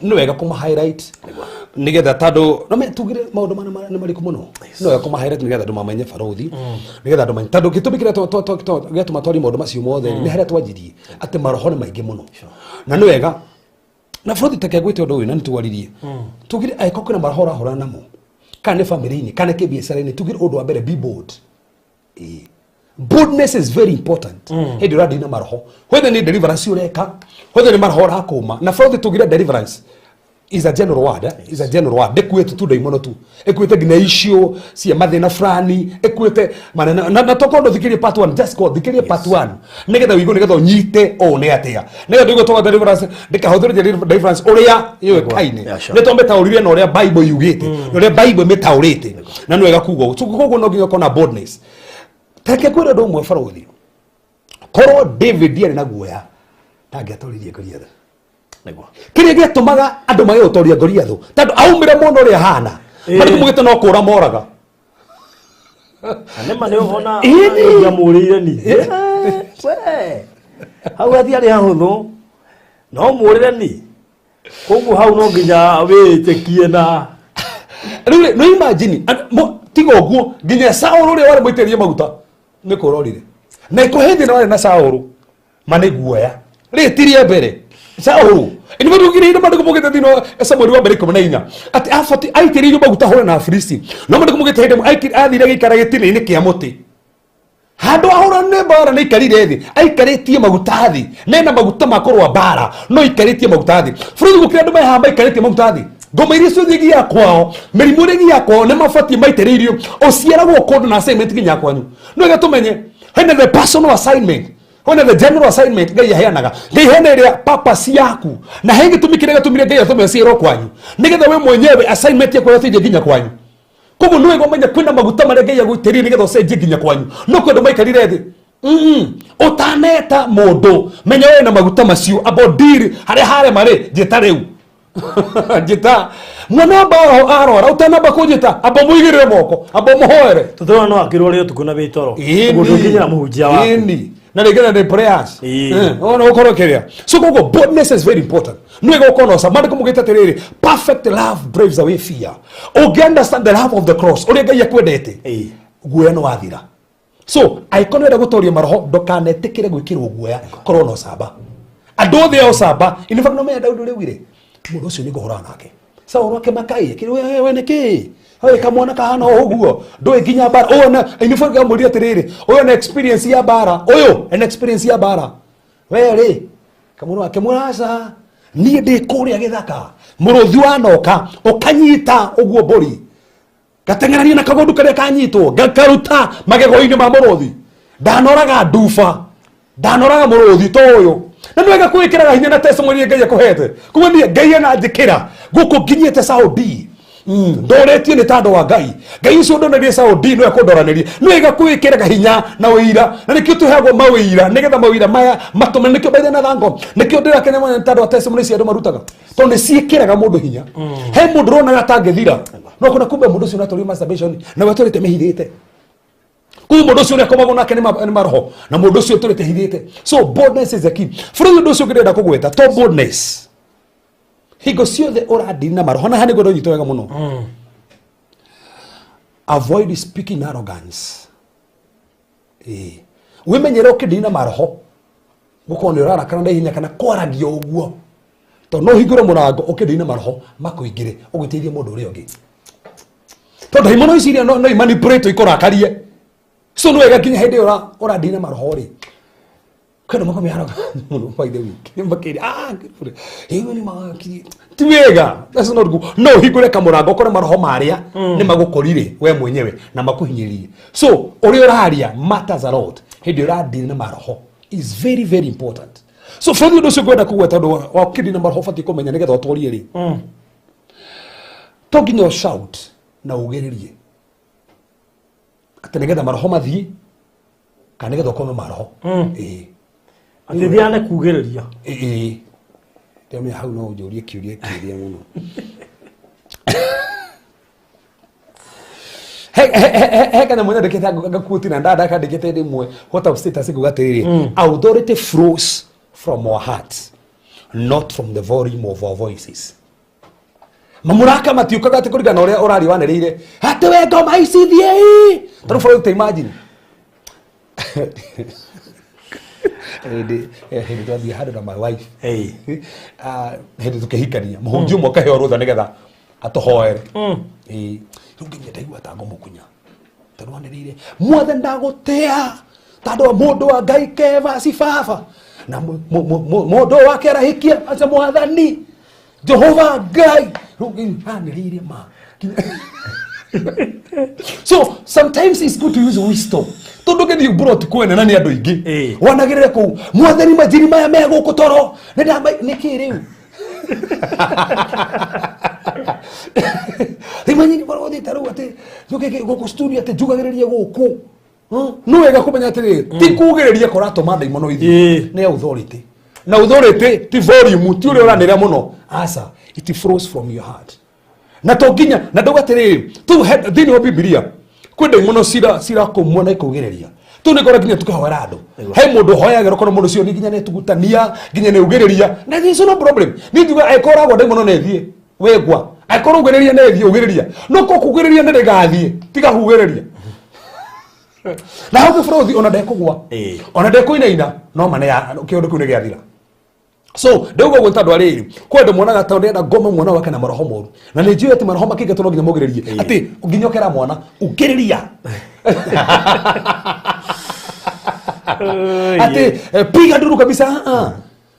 nĩ wega kũma-highlight nĩgetha tondũ no tugire maũndũ mana nĩ marĩkũ mũno nĩ wega kũma-highlight nĩgetha andũ mamenye Faruthi nĩgetha andũ mamenye tondũ gĩtũmi kĩrĩa gĩatũma twarie maũndũ macio mothe nĩ harĩa twanjirie atĩ maroho nĩ maingĩ mũno na nĩ wega na Faruthi takĩagwĩte ũndũ ũyũ na nĩ twaririe tugire angĩkorwo kwĩna maroho ũrahũrana namo kana family-inĩ kana kĩbiacara-inĩ tugire ũndũ wa mbere be bold boldness is very important hĩndĩ ũrathiĩ na maroho whether nĩ deliverance ũreka whether nĩ maroho ũrakũma na Faruthi tugire deliverance is a general word is a general word ekuĩte tu ndaimono tu ekuĩte nginya icio cia mathĩna fulani ekuĩte na tokondo thikirie part 1 just go thikirie part 1 nĩgetha wĩigũ nĩgetha ũnyite o nĩ atĩa nĩgetha wĩigũ twa deliverance ndĩkahũthĩre deliverance ũrĩa yũĩkaine nĩ tũmĩtaũrire na ũrĩa Bible yugĩte na ũrĩa Bible mĩtaũrĩte na nĩ wega kuga koguo no nginya ũkorwo na boldness take kwĩra ũndũ ũmwe Faruthi korwo David arĩ na guoya ndangĩatũririe Goliath kĩrĩa gĩatũmaga andũ magĩũtoria Goliath tondũ aumire mũno ũrĩa hana marĩkũ mugĩte no kũra moraga Anema ne ona ya murire ni. We. Hau athi ari hahuthu. No murire ni. Koguo hau no nginya witekie na. Rĩu no imagine tiga ũguo nginya Saũlũ ũrĩa warĩ mũitĩrĩrie maguta nĩ kũrorire. Na ikuhĩndĩ na warĩ na Saũlũ mane guoya. Rĩtirie mbere. Saũlũ ini watu ngire maandiko mugite thino Samueli wa mbere 14 ati afati aitĩrĩirio maguta hore na Afilisti. No maandiko mugite hĩndĩ athire gĩikara gĩtĩ-inĩ kĩa mũtĩ. Handũ ahũrane Mbaara nĩ aikarire thĩ aikarĩtie maguta thĩ nena maguta ma kũrũa Mbaara no aikarĩtie maguta thĩ. Bũrũri gũkĩra andũ mehamba aikarĩtie maguta thĩ. Ngoma iria ciothe nginya kwao mĩrimũ ĩrĩa nginya kwao nĩ mabatie maitĩrĩirio ũciaragwo kũndũ na assignment nginya kwanyu. No ĩga tũmenye hena the personal assignment hena the general assignment Ngai aheanaga. Ngai hena ĩrĩa purpose yaku na hengi tumikire gatumire Ngai atũme ciĩro kwanyu nĩgetha we mwenyewe assignment yaku yathie nginya kwanyu. Koguo nĩ wega ũmenye kwĩna maguta marĩa Ngai agũitĩrĩirie nĩgetha ũcenjie nginya kwanyu. No kwenda maikarire thĩ ũtaneta mũndũ menya we na maguta macio abodiri harĩa hare marĩ njĩta rĩu njĩta mwana Mbaara arora utanamba kũnjĩta amba mũigĩrĩre moko amba mũhoere tutona no akirore ũtukũ na bitoro mũndũ nginya mũhunjia wa na rĩngĩ nĩ prayers ona ũkorwo kĩrĩa. So koguo boldness is very important. Nĩ wega ũkorwo na maandĩko mugĩte atĩrĩrĩ perfect love braves away fear. Ũngĩunderstand the love of the cross ũrĩa Ngai akwendete guoya nĩ wathira. So aikona wenda gũtooria maroho ndũkanetĩkĩre gwĩkĩrwo guoya korwo na ũcamba. Andũ othe a ũcamba in fact no menya Daudi rĩu rĩ mũndũ ũcio nĩ ngũhũrana nake. Saũlũ akĩmakaĩ kĩrĩ we nĩkĩ hau kamwana kahana ũguo ndũĩ nginya Mbaara ũyũ na in fact gamũria atĩrĩrĩ ũyũ na experience ya Mbaara ũyũ na experience ya Mbaara we rĩ kamũrũ wake mũraca niĩ ndĩ kũrĩa gĩthaka mũrũthi wanoka ũkanyita ũguo mbũri gateng'erania na kagondu karĩa kanyitwo gakaruta magego-inĩ ma mũrũthi ndanoraga nduba ndanoraga mũrũthi to ũyũ na nĩ wega kwĩkĩraga hinya na testimony Ngai akũhete. Kuo niĩ Ngai ananjĩkĩra gũkũ nginyĩte Saũlũ ndoretio nĩ tandũ wa Ngai. Ngai ũcio ndonerie Saũlũ no ekũndoranĩria. Nĩ wega kwĩkĩraga hinya na ũira na nĩkĩo tũheagwo mawĩira nĩgetha mawĩira maya matũme nĩkĩo baithe na thango nĩkĩo ndĩrakene mũno tandũ wa testimony cia andũ marutaga tondũ nĩ ciĩkĩraga mũndũ hinya. He mũndũ ũronaga atangĩthira no kuna kumbe mũndũ ũcio natũrĩ masturbation na watũrĩte mĩhithĩte. Kuo mũndũ ũcio nĩ akomagwo nake nĩ maroho na mũndũ ũcio tũrĩte hithĩte. So boldness is the key. Bũrũri ũndũ ũcio ngĩrenda kũgweta to boldness hingo ciothe ũradini na maroho na hanĩguo ndũnyitwo wega mũno. Avoid speaking arrogance. Wĩmenyere ũkĩndini na maroho gũkorwo nĩ ũrarakana na ihenya kana kwaragia ũguo tondũ no hingũre mũrango ũkĩndini na maroho makũingĩre ũgĩteithie mũndũ ũrĩa ũngĩ tondũ daimono ici iria no imanipulate ikũrakarie. So nĩ wega nginya hĩndĩ ĩyo ũradini na maroho rĩ kendo mako miara muno by the week nimbakiri hiyo ni makiri ti wega. That's not good. No higure kamurango ukore maroho maria ni magukorire we mwenyewe na makuhinyiririe. So uri uraharia matters a lot. Hindi uradini na maroho is very very important. So from you cio kwenda kugweta ndo wa kidi na maroho fati kumenya nigetha utworie ri to nginya shout na ugeririe ati nigetha maroho mathii kana nigetha ukome maroho Nithiane kugĩrĩria. Ndĩmenya hau no ũnjũrie kĩũria mũno. He kana mwena ndĩkĩte ngakuoti na ndandaka ndĩkĩte ndĩmwe what of status nguga atĩrĩrĩ authority flows from our hearts not from the volume of our voices. Mamuraka matiukaga atĩ kũringana na ũrĩa ũrari wanĩrĩire atĩ we ngoma ici thiĩ tondũ bũrũri ta imagine hindi twathie handå na my wife hindi tukihikania muhunjia umwe akaheo rutha nigetha atuhoere rĩu nginya ndaigua ta ngũmũkunya tondũ wanĩrĩire mothe ndagutia tondũ mũndũ wa Ngai Cephas baba na mũndũ wake arahikia aca mwathani Jehova Ngai rĩu hanĩrĩire ma. So sometimes it's good to use wisdom. Tondu ngithi brought kwene na ni andu ingi wanagirire ku mwathani majiri maya me guku toro ni kiriu rimanyini baro thi taru ati njuke guku studio ati njugagiririe guku no wega kumenya atiri ti kugiriria koratuma ndaimono ithi ni authority na authority ti volume ti uri uranira muno asa it flows from your heart na to nginya na nduga atiri tu thini wa Biblia kwende muno sira kumwona ikugereria tu nikora ginya tukahoera andu he mundu hoyagero kono mundu cio ni ginya ne tugutania ginya ne ugereria na this no problem ni tuga aikora go muno ne thie wegwa aikora ugereria ne thie ugereria no ko kugereria ne gathie tiga hugereria na hapo frodi ona dekugwa ona dekoinaina no mane ya kiundu kiu ne giathira so ndauga gwita andu ariri kwenda mwonaga ta ndenda ngoma mwana wake na maroho moru na ni njui ati maroho makinga tuno ginya mugererie ati nginyokera mwana ugereria ati piga nduru kabisa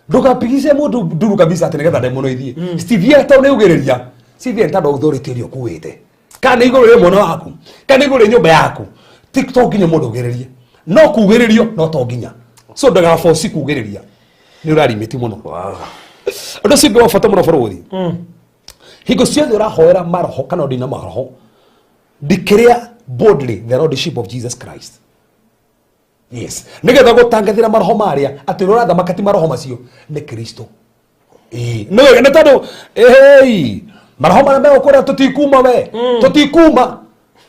ndukapigice mundu nduru kabisa ati nigetha ndemono ithie stivia ta ne ugereria sivia ntando authority rio kuwite kana iguru ri mwana waku kana iguru ri nyumba yaku tiktok ginya mundu ugererie no kugererio no to ginya so ndaga force kugereria ni urarimiti muno ndo sibe wa fata muno forward higo ciothe urahoera maroho kana ndina maroho declare boldly the lordship of Jesus Christ. Yes, nigetha gutangathira maroho maria ati ruratha makati maroho macio ni Kristo. No ne tado maroho maria me okora tutikuma we tutikuma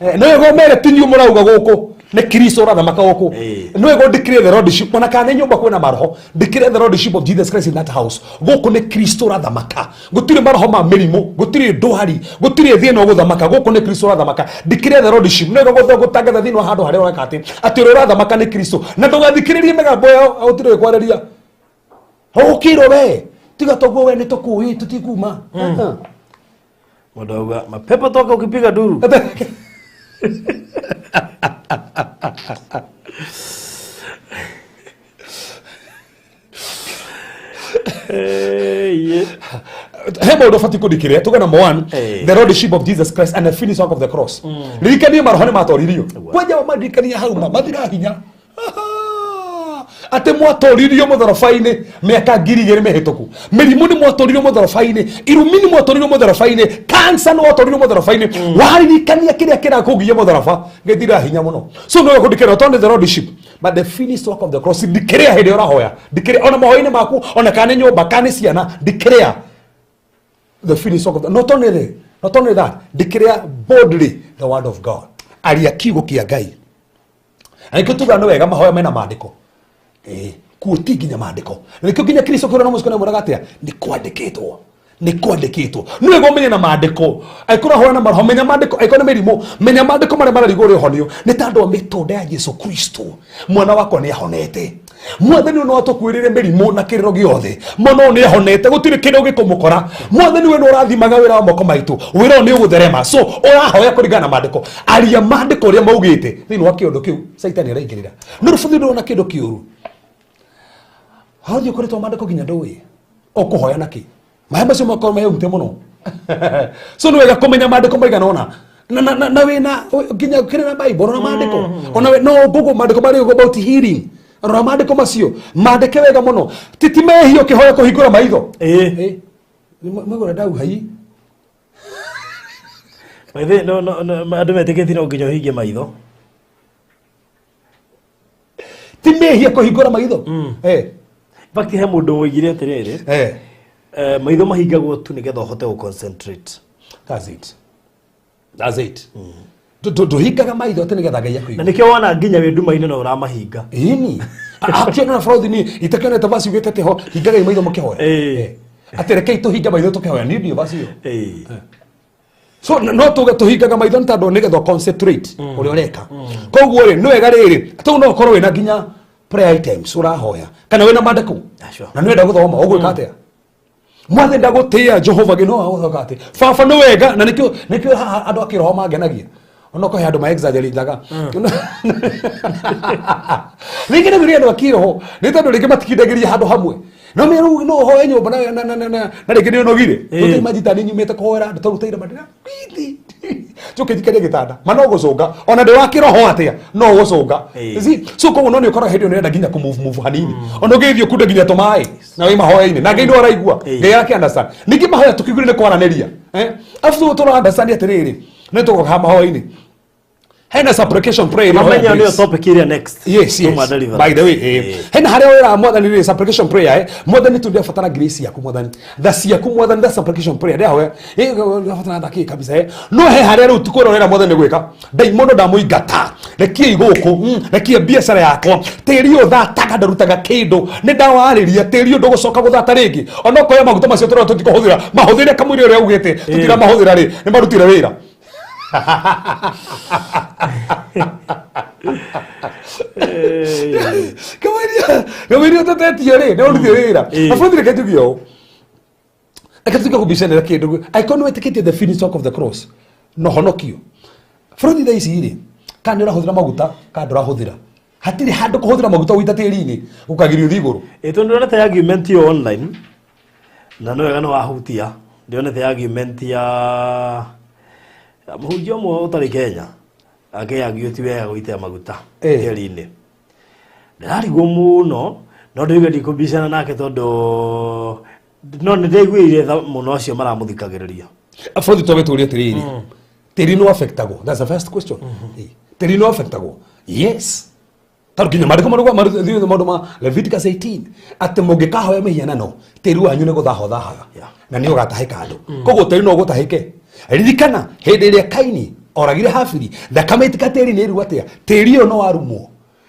no go mere tinyu murauga guku ne Kristo ratha makauko no go declare the lordship ona kana nyumba kwena maroho declare the lordship of Jesus Christ in that house guku ne Kristo ratha maka gutire maroho ma mirimo gutire ndohari gutire thina gutha maka guku ne Kristo ratha maka declare the lordship no go gutangatha thina handu haria wakati ati ratha maka ne Kristo na ndugathikiririe megambo yao autire kwareria Kiiroho we tiga togo we ni tukui tutikuma Madauga mapepo toka ukipiga duru Hebo do fati kudikire tuga number 1 the lordship of Jesus Christ and the finished work of the cross lirikanie marohone matoririo kwaja madirikania hau mathira hinya ate mwatoririo muthorofaine miaka 2000 mehituku mirimu ni mwatoririo muthorofaine irumini mwatoririo muthorofaine cancer no mwatoririo muthorofaine waririkania kiria kira kugia muthorofa ngethira hinya muno so no kudikira tonde the lordship but the finished work of the cross declare hede ora hoya declare ona mahoine maku ona kane nyumba kane ciana declare the finished work of the not only that declare boldly the word of God aria kiugo kia Ngai aniko tuga no wega mahoya mena maandiko kuoti ginya maandiko nikio ginya Kristo kura no muskona muragatia ni kwandikitwo no ego menye na maandiko aikora hora na maroho menya maandiko aikona merimo menya maandiko mare mara rigore honio ni tando mitonde ya Yesu Kristo mwana wako ni ahonete mwathani no atokwirire merimo na kiriro giothe mwana ni ahonete gutire kindu gikumukora mwathani we no rathimaga wira wa moko maitu wira ni ugutherema so urahoya kuringana na maandiko aria maandiko ria maugite thini wa kiondo kiu saitani araingirira no rufuthi ndona kindu kiuru hathi ukoretwo maandiko ginya ndui okuhoya naki mahemba cio makoro meyumte muno so no wega kumenya maandiko maigana ona na wina ginya kirina Bible na maandiko ona we no Google maandiko mari about healing ona maandiko macio maandike wega muno titimehio kihoya kuhingura maitho magora dau hai maithe no andu metikithira nginya hingie maitho timehia kuhingura maitho bakti he mundu wigire atiriri maitho mahingagwo tu nigetha uhote concentrate that's it tuhingaga maitho ati nigetha Ngai akuigua na nikio wona nginya we nduma-ini no uramahinga ini akiona na fraud ni itakana tabasi ugete te ho hingaga maitho mukihoya aterekei tuhinga maitho tukihoya ni ndio basi so no tuhingaga maitho ntando nigetha concentrate uri ureka koguo ri no wega riri tu no korwo wina nginya prayer items urahoya kana wina maandiko na no wenda guthoma ugwika atia mwathe ndagutia Jehova gino authoka ati baba no wega na nikio andu a Kiiroho mangenagia ono ko handu ma exaggerate daga ningine biri andu a Kiiroho ni tondu ringi matikindagiria handu hamwe no meru no hoye nyumba na ringi ni onogire tuti majita ni nyumete kuhoera nduruteire madira tuke dikade gitanda mano gucunga ona ndi wa Kiiroho atia no gucunga so ko no ni ukora hindi ni nginya ku move hanini ono githio kunde nginya tomai na wi mahoya-ini na ngai ndo araigua ngai yake understand ningi mahoya tukigure ni kwaraniria afu tu understand atiriri ni tugoka mahoya-ini hena supplication prayer Mamenya ndio topic ile next. Yes. By the way, hena haria wera mwathani ni supplication prayer mwathani tu ndia fatara grace yaku mwathani thasi yaku mwathani da supplication prayer ndia we fatara ndaki kabisa no he haria ru tukoro wera mwathani gwika daimono ndamuingata rekie iguku rekie biacara yakwa terio thataga ndarutaga kindu ni ndawariria terio ndugucoka guthata ringi onoko ya maguta macio toro tutikohuthira mahuthire kamwiri uria ugite tutira mahuthira ri ni marutire wira Kamaria tatetia ri no ruthi wira afundire ketugio akatuka kubishana kindu ikono etikete the finish work of the cross no honokio frodi dai siri kana urahuthira maguta kana urahuthira hatiri handu kuhuthira maguta wita tiri-ini ukagirio thiguru eto ndona ta argument yo online na no wega no wahutia ndiona ta argument ya muhunjia mwe utari Kenya agĩagio ti wega gũita maguta tĩri-inĩ ndararigwo mũno no ndĩuga ndikũbicana nake tondũ no nĩndaiguire mũno acio maramũthikagĩrĩria afrothi twagĩtũria tĩri-inĩ tĩri no affectagwo that's the first question tĩri no affectagwo yes tondũ kinya maũndũ ma Leviticus 18 atĩ mũngĩkahoya mĩhianano tĩri wanyu nĩ gũthahothahaga na nĩ ũgatahĩka andũ koguo tĩri no gũtahĩke ririkana hĩndĩ ĩrĩa Kaini oragire Habili thakame itika tĩri-inĩ ĩru atia tĩri ũyũ no warumwo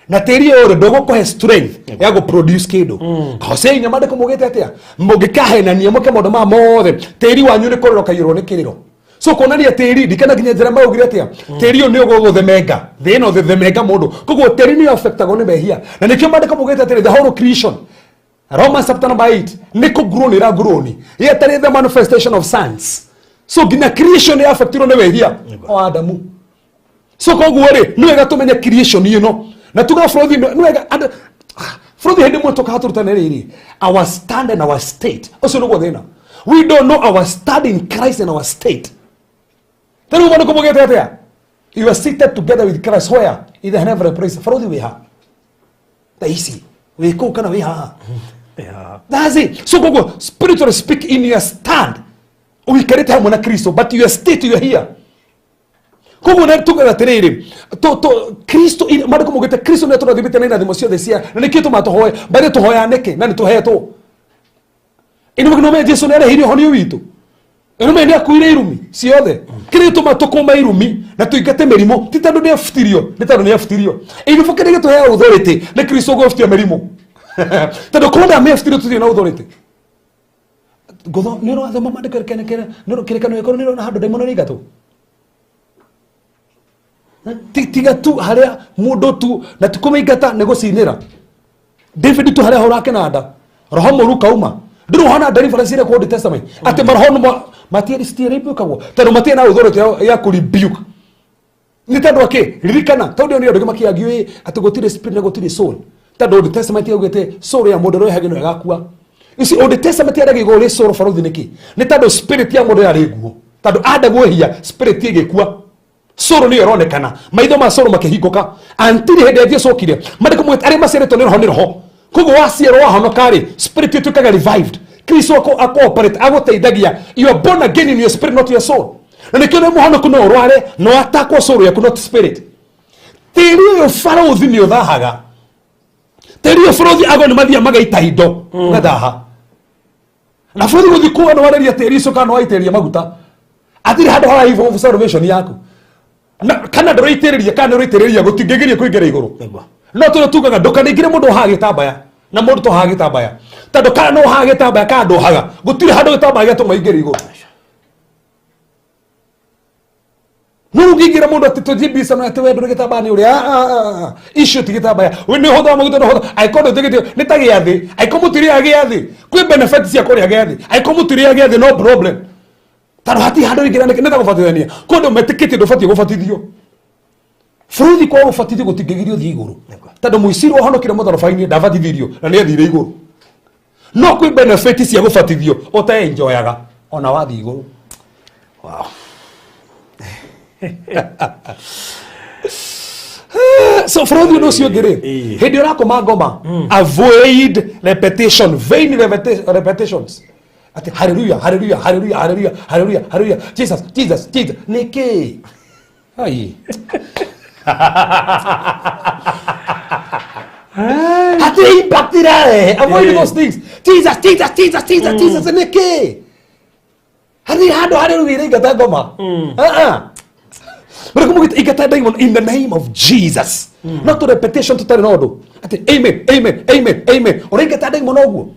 na tĩri ũyũ ndũgũkũhe strength ya gũproduce kĩndũ Hosea mandĩko mugĩte atia mũngĩkahenania mũke maũndũ maya mothe tĩri wanyu nĩ kũrĩro kaiyũrwo nĩ kĩrĩro so kuonania tĩri ndikana nginya Jeremia augire atia tĩri ũyũ nĩ ũgũgũthemenga thĩ ĩno themenga mũndũ koguo tĩri nĩ affectagwo nĩ mehia na nĩkĩo mandĩko mugĩte atĩrĩ the whole creation Romans chapter number 8 nĩ kũgrow nĩ ĩragrow yeterĩ the manifestation of sons so gina creation ya affectiro ne wehia o Adamu so koguo ri nĩ wega tũmenye creation ĩno na tuga Frodi nĩ wega Frodi hindi mwe toka haturutane riri our stand and our state ucio nĩguo thĩna we don't know our stand in Christ and our state then we want to come get there you are seated together with Christ where in the heavenly place Frodi we ha taisi we ko kana we ha that's it so koguo spiritually speak in your stand uikarite hamwe na Kristo but your state you are here koguo na tuga atiriri to Kristo mandiko mugite Kristo ne turathimite na irathimo ciothe cia na nikio tumatohoe bari tuhoya neke na nituhetwo ino mugino me Jesu ne arehirio honio witu ino me ndia kuire irumi ciothe kiri tumatukuma irumi na tuingate mirimo ti tandu ne afutirio ni tandu ne afutirio ino fukire gitu he authority ne Kristo go afutia mirimo tandu konda me afutirio tuti na authority Godo nero athoma mandiko kene nero kirekano yako nero na handu daimono ni gato tiga tu haria mundu tu na tukumeigata negocinira David tu haria horake nanda roho moru kauma ndiru hana deliverance ile kwa testament ate marhono matieri stieri bukagwo tano matie na authority ya ku rebuke ni tando ake ririkana tondu ni ndio makiagio ate gotire spirit na gotire soul tando the testament yogete soul ya mundu roho hagino agakua isi Old Testament ya gigo le soro farothi niki ni tando spirit ya mundu yari guo tando adagu hia spirit igikua soro ni yoronekana maitho ma soro makihinguka antiri hende thie cokire mandiko mwet ari macereto ni roho ni roho koguo waciero wahonokari spirit itu kaga revived Kristo ako operate agoteithagia you are born again in your spirit not your soul na nikio ni muhonoku no rware no atakwo soro yaku not spirit tiri yo farothi ni uthahaga tiri yo farothi ago ni mathia magaita indo ngathaha na Frodi guthikuwa no wareria tiri so kana waiteria maguta athiri handu hara hivyo salvation yaku na kana ndoroitereria kana ndoroitereria gutingegeria kuingera iguru no tu tugaga ndukaningire mundu hage tabaya na mundu to hage tabaya tando kana no hage tabaya kana ndo haga gutire handu tabaya to maingera iguru no ngingira mundu atitujibisa no ate wendu gitabani uri issue tigitabaya we ni hoda maguta no hoda aikondo tigitio nitagia thi aikomutiri agia thi kwi benefits ya kuri agia thi aikomutiri agia thi no problem taro hati handu ingira neta gufatithania kondo metikiti ndufati gufatithio Frodi kwa gufatithio gutingigirio thi iguru tando muisiro honokire muthorobaini ndafatithirio na ni athire iguru no kwi benefits ya gufatithio ota enjoyaga ona wathi iguru wow so Frodi no sio gere hindi urakoma ngoma avoid repetition vain repetitions ati hallelujah hallelujah hallelujah hallelujah hallelujah hallelujah Jesus Jesus Jesus niki ai Hati impact irarehe. Avoid those things. Jesus niki. Hati hado hado wire ingata ngoma. But come get ingata diamond in the name of Jesus. Not to repetition to tell no. Ati amen. Ora ingata diamond oguo.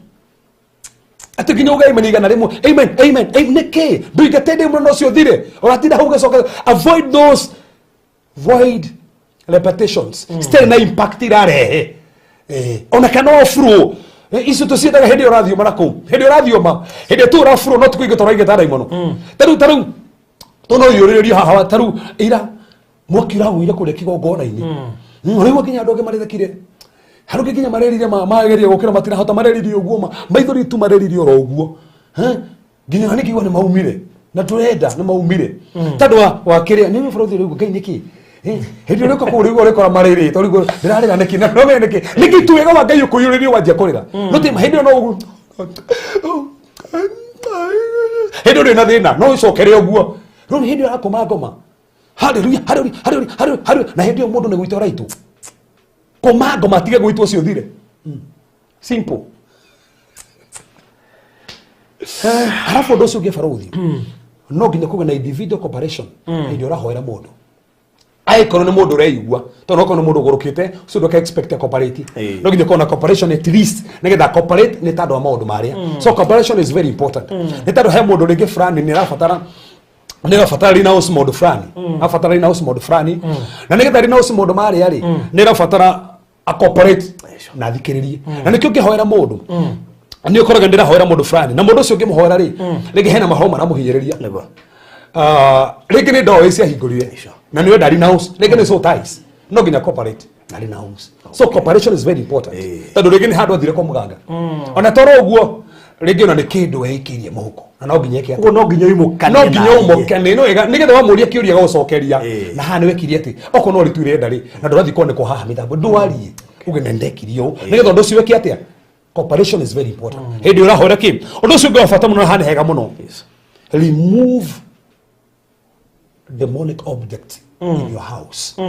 Ati kinyoga amen igana rimo. Amen. Niki. Do ingata diamond no cio thire. Ora tinda hauga soka. Avoid those void repetitions. Still na impact irarehe. Ona kana ofro isu to sieta hedi radio manako hedi radio ma hedi to ofro not kuiga to raiga tarai mono taru to no yori haha taru ira mokira wira kule kigogona ini uri wakinya doge marire kire haruke kinya marerire mageria gukira matina hota marerire uguo maithori tu marerire oro uguo ginya hani kigo ni maumire na turenda ni maumire tadu wa kiria ni mfrodi uguo ngai niki hindi uri ko kuri uri ko mariri tori go ndirarira neki na no neki tu wega wa ngai kuyuriri wajia kurira no te hindi no hindi uri na thina no icokere uguo no hindi akoma ngoma haleluya na hindi mundu ni gwitwa raitu koma ngoma tige gwitwa cio thire simple halafu ndo cio gefaruthi no nginya kuga na individual cooperation hindi urahoera mundu ai kono ni mundu reigua to no kono mundu gorokite so do ka expect cooperate no nginya kona cooperation at least negetha cooperate ni tado wa maundu maria so cooperation is very important ni tado he mundu ringi frani ni rafatara rina us mundu frani afatara rina us mundu frani na negetha rina us mundu maria ri ni rafatara a cooperate na thikiririe na nikyo kihoera mundu ni ukoraga ndira hoera mundu frani na mundu ucio ngimuhoera ri ringi hena mahoma na muhinyiriria nego ringi ni ndo cia hingurire na niwe dari house legene so ties no ginya cooperate dari house so cooperation is very important tado legene hado thire kwa muganga ona toro uguo rege ona nikindu eikirie muhuko na no ginya yake no ginya imukane no ega nigetha wa muria kiuria gucokeria na ha niwe kirie ati oko no rituire ndari na ndorathi kone ko haha mithambo ndwari ugene ndekirio nigetha ndo ciwe kiatia cooperation is very important hindi urahora ki ndo ciwe ngafata muno ha hega muno remove demonic object in your house.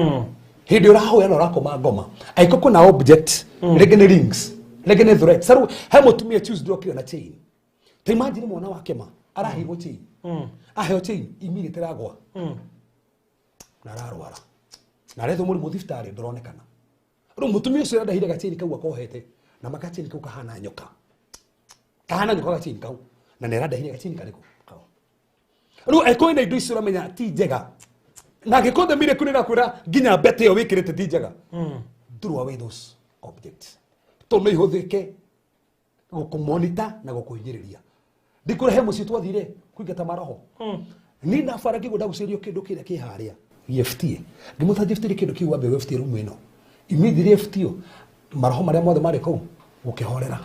Hindi uraho yana rakoma ngoma. Aiko kuna object, legene rings, legene thread. Saru he mutumia choose drop na chain. Ta imagine mwana wake ma arahigo chain. Aheo chain immediately agwa. Na rarwara. Na retho muri muthiftari ndronekana. Ru mutumia ucio ndahire ga chain kau akohete na makachain kau kahana nyoka. Kahana nyoka ga chain kau na nera ndahire ga chain kariko. Ru ekoina indo icio ramenya ti njega na gikonde mire kunira kwira ginya bete yo wikirite ti njega throw away those objects to no ihuthike gukumonitor na gukuhinyiriria ndikure he muci twathire kuingata maroho ni na faragi goda gucirio kindu kire ki haria EFT ngimutha jiftiri kindu ki wambe EFT rumu ino imithiri EFT maroho maria mothe mari kuu gukihorera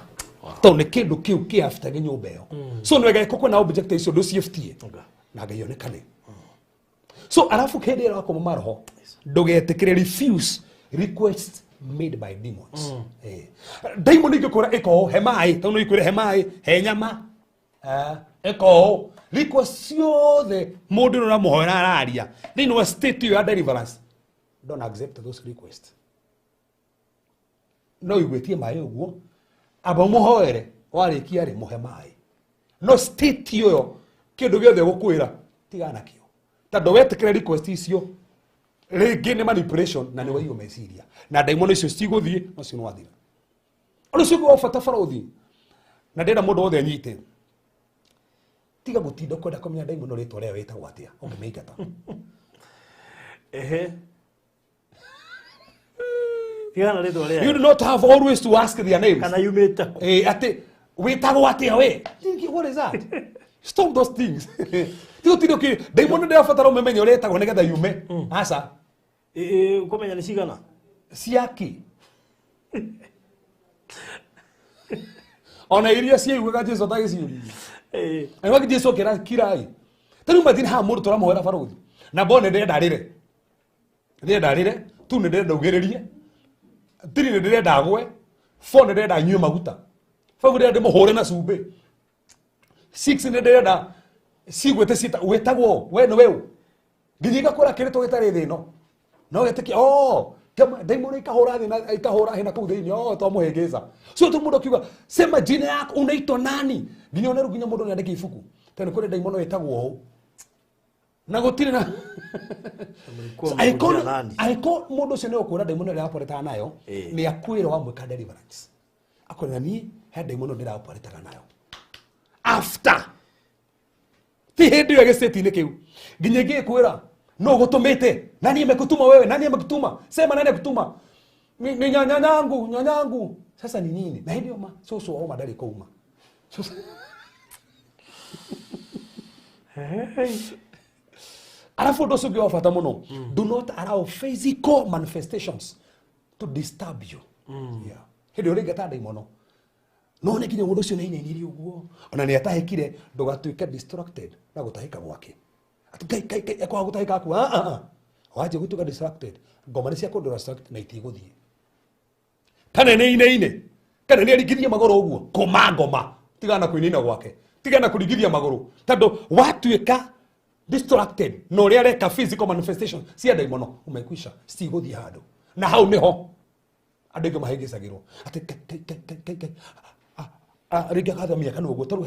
to ni kindu kiu ki after nyumba yo so no wega koko na object icio ndo EFT na ngayonekane so arafu kende ra kwa maroho ndugetikire refuse requests made by demons daimon igikora eko hemai tono ikure hemai he nyama eko request ciothe mundu no ramuhoera araria thini wa state ya deliverance don't accept those requests no igwetie mai uguo aba muhoere warikia ri muhemai no state yo kindu giothe gukwira tigana kio tando wetekere request icio rigi ni manipulation na ni wayo meciria na daimon icio ciguthie no cio nwathira ono cio go fata farothi na ndenda mundu wothe anyite tiga gutinda kwenda kumenya daimon ritwa ria wetagwo atia ungimeigata tigana ritwa ria you do not have always to ask their names kana yumeta ati wetagwo atia we what is that stop those things tiro ki daimon ndio afatara umemenyo leta ko negetha yume asa ukomenya ni cigana ciaki ona iria ciugaga Jesu tagiciuri wagi Jesu kira kirai tani matin ha mundu tora mohera faruthi na bone ndirenda rire tu ndirenda ugiririe tiri ndirenda gwe phone ndirenda nyue maguta fagu ndirenda muhore na cumbi 6 ndirenda sigwete sita wetagwo we no wewe nginyika kora kire to gitare thino no getekia kama daimoni ikahora thina ikahora hena kuu thini to muhengeza so tu mundu kiuga sema jina yako unaitwa nani nginya oneru nginya mundu niandike ibuku tena kuri daimoni wetagwo ho na gutire na aiko mundu cio ni ukura daimoni ria aporetaga nayo ni akwira wa mwika deliverance akorera ni he daimoni ndira aporetaga nayo after ti hindi yo geseti-ini kiu nginya ngikwira no gutumite nani amekutuma wewe nani amekutuma sema nani amekutuma ni nyanyangu sasa ni nini na ndio soso au madari kuuma alafu ndo sio wafata muno do not allow physical manifestations to disturb you yeah ndio ringa tada imono no ne kinya mundu cio ne ineni uguo ona ni atahikire ndugatuike distracted na gutahika gwake kai kwa gutahika ku waje gutuka distracted ngoma ni cia kundu distract na itiguthie kana ne ine kana ne arigithia magoro uguo koma ngoma tigana kuinina gwake tigana kurigithia magoro tando watuika distracted no ria reka physical manifestation cia daimono umekwisha siguthie hado na hau niho andege mahegecagirwo ati kai riga kada miaka no gotaru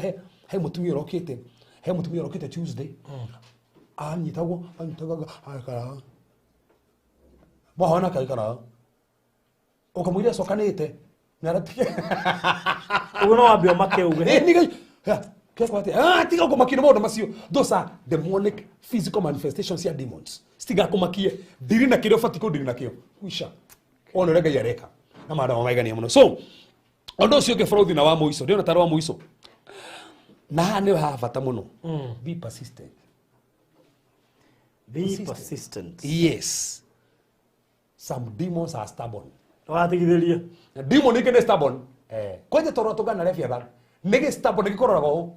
he mutumia rokete Tuesday anyitagwo akara mahana kaikara ukamwira sokanete narati uno wambio makeuge ni kekwate tiga kumakira modo macio those are demonic physical manifestations ya demons stiga kumakie diri na kire fatiko diri na kio kuisha ono rega yareka na mara maigania muno so ondo ucio ke fraud na wa muiso ndio na tarwa muiso na ne ha fata muno be persistent. Yes, some demons are stubborn. Watigithiria demon ikene stubborn kwenye toro tugana refia ba nege stubborn ikorora go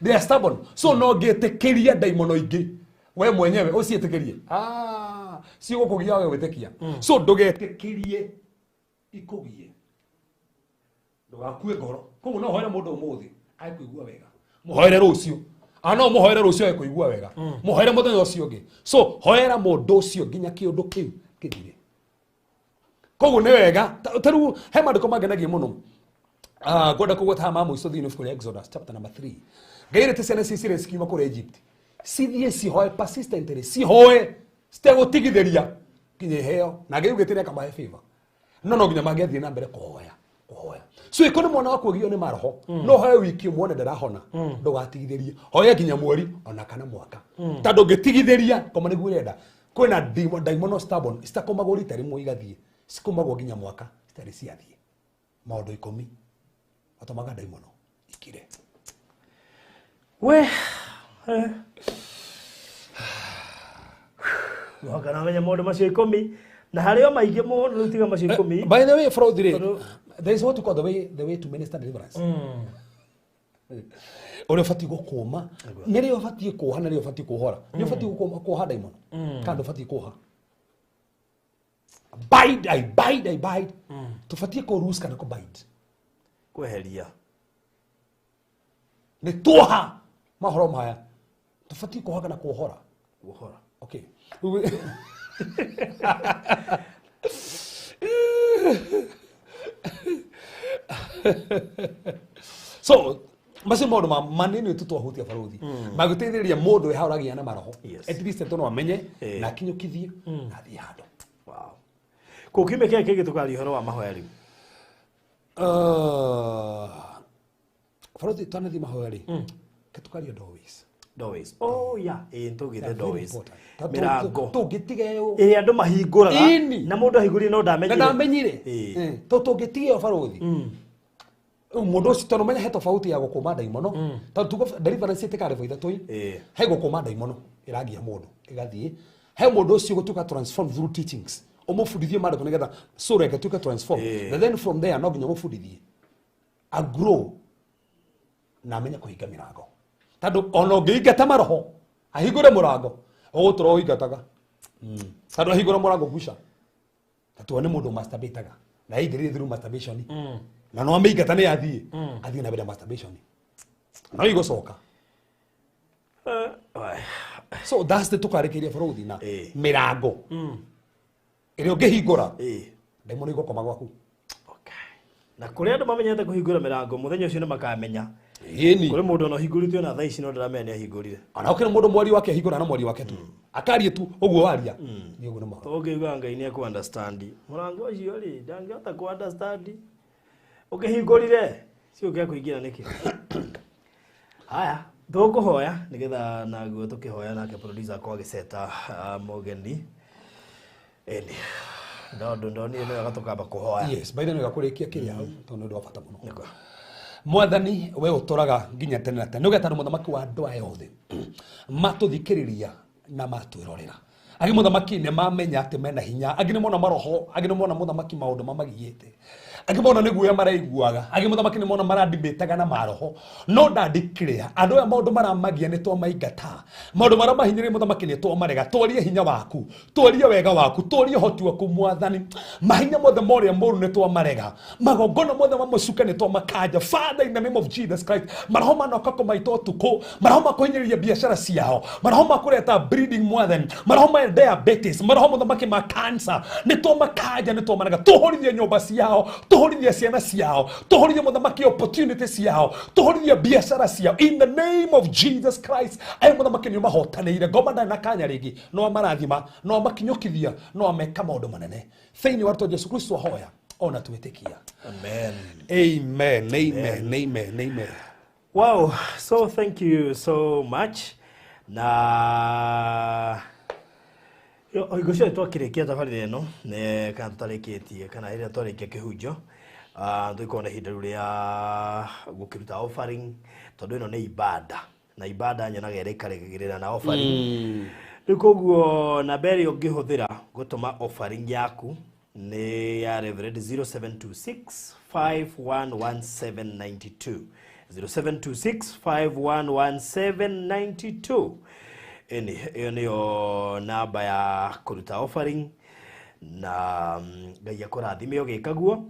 they are stubborn so no getekeria daimono ingi we mwenyewe usietekerie si gukugia we wetekia so ndugetekerie ikugie ndugakue ngoro koguo no hoera mundu umuthi aikuigua wega muhoere rucio no muhoere rucio aikuigua wega muhoere muthenya ucio ngi so hoera mundu ucio nginya kiundu kiu kithire koguo ni wega taru he mandiko mangenagia muno ngoda kugweta ma muico thini of Exodus chapter number 3 gaire tisene sisire skima kuri Egypt sithie sihoe persistently sihoe stegutigithiria kinye heo na geugitire kama he favor no nginya mangethi na mbere kuhoya so ikono mwana wako gio ni maroho no hoye wiki muone ndarahona ndugatigithirie hoye nginya mweri ona kana mwaka tando ngitigithiria koma niguo renda kwina daimono stubborn sitakomagwo ritari muigathie sikomagwo nginya mwaka stari ciathie maundu 10 atomaga daimono ikire we wakana menya maundu macio 10 na hario maingi muno rutiga macio 10 by the way fraud there is what you call the way to minister deliverance ore fati gukuma nirio fati kuha nirio fati kuhora nirio fati gukuma kuha daimono kando fati kuha I bide tufatie ko rules kana ko bide kweheria ni toha mahoro maya tufatie kuha kana kuhora okay so masi modo manini tutwa hutia faruthi magutethiriria mundu eharagia na maroho at least tono amenye na kinyukithie na thia hado wow kukime keke gitukari horo wa mahoya riu faruthi tanathi mahoya ri ketukari doorways oh yeah ntugithe doorways mirango tugitigeyo andu mahinguraga na mundu ahinguri no ndamenyire tugitige faruthi mundu ucio tono menya he tofauti ya gukuma daimono tugo deliverance itikare voitha tui he gukuma daimono iragia mundu igathie he mundu ucio gutuka transform through teachings omufundithie mara kunegetha so reke tuka transform and then from there no ginya mufundithie a grow na menya kuhinga mirango tando ono ngiingata maroho ahingure murango ogutoro oingataga tando ahingure murango gusha tatuone mundu masturbataga na igirire through masturbation na no ameigata ne athie na bila masturbation no igocoka So that's the tukarekeria borothi na mirango ire ungihingura daimoni igokoma gwaku. Na kuri andu mamenyete kuhingura mirango muthenya ucio ni makamenya. Yeni Kuri mundu no hingurite na thaa ici no ndiramenya ni ahingurire. Ana ukira mundu mwari wake ahingura na mwari wake tu. Akarie tu uguo waria. Ni uguo namo. Tugigwa Ngai ni ku understand. Murango ucio ri ndangihota ku understand. Ukihingurire cio gya kuingira niki. Haya, tukuhoya nigetha naguo tukihoya nake producer kwa giseta Mogeni. Eni. Ndoni no agatukamba kuhoya. Yes, by the way gakurikia kiria hau tondu ndu wafata muno. Mwathani we utoraga nginya tene na tene nugetha muthamaki wa andu aya othe matuthikiriria na matwirorera agi muthamaki ne mamenya ati mena hinya agi ne mona maroho agi ne mona muthamaki maundu mamagiyete agi mona ne guya maraiguaga agi muthamaki ne mona maradibetaga na maroho no ndandikiriya andu aya maundu maramagia ne to maingata maundu mara mahinyire muthamaki ne to marega torie hinya waku torie wega waku torie hoti waku Mwathani mahinya mothe moria moru ne to marega magongona mothe mamusuka ne to makaja Father in the name of Jesus Christ maroho manokako maito tuko maroho makuhinyiriria biashara ciao maroho makureta breeding Mwathani maroho diabetes maroho muthamaki ma cancer ne to makaja ne to marega tuhorithie nyumba ciao tuhorithie ciana ciao tuhorithie muthamaki opportunities ciao tuhorithie biashara ciao in the name of Jesus Christ ai muthamaki ni mahotanire ngoma na kanya ringi no marathima no makinyukithia no ameka maundu manene thini warto Jesu Kristo hoya ona tuwetikia. Amen. Amen. Amen. Amen. Amen. Wow, so thank you so much. Na igosho twakirikia tafari eno ne kana tutareketie kana ire twarekia kihunjo ndikona hinda ruria gukiruta offering tondu ino ni ibada na ibada nyonaga ikaregagirira na offering rikoguo na beri ungihuthira gutuma offering yaku ni ya Reverend 0726 511792 0726 511792 iyo niyo namba ya kuruta offering na Ngai akurathime ugikaguo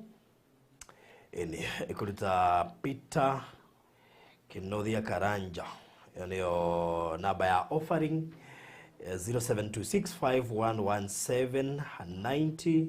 kuruta Peter Kinothia Karanja iyo niyo namba ya offering 0726 511792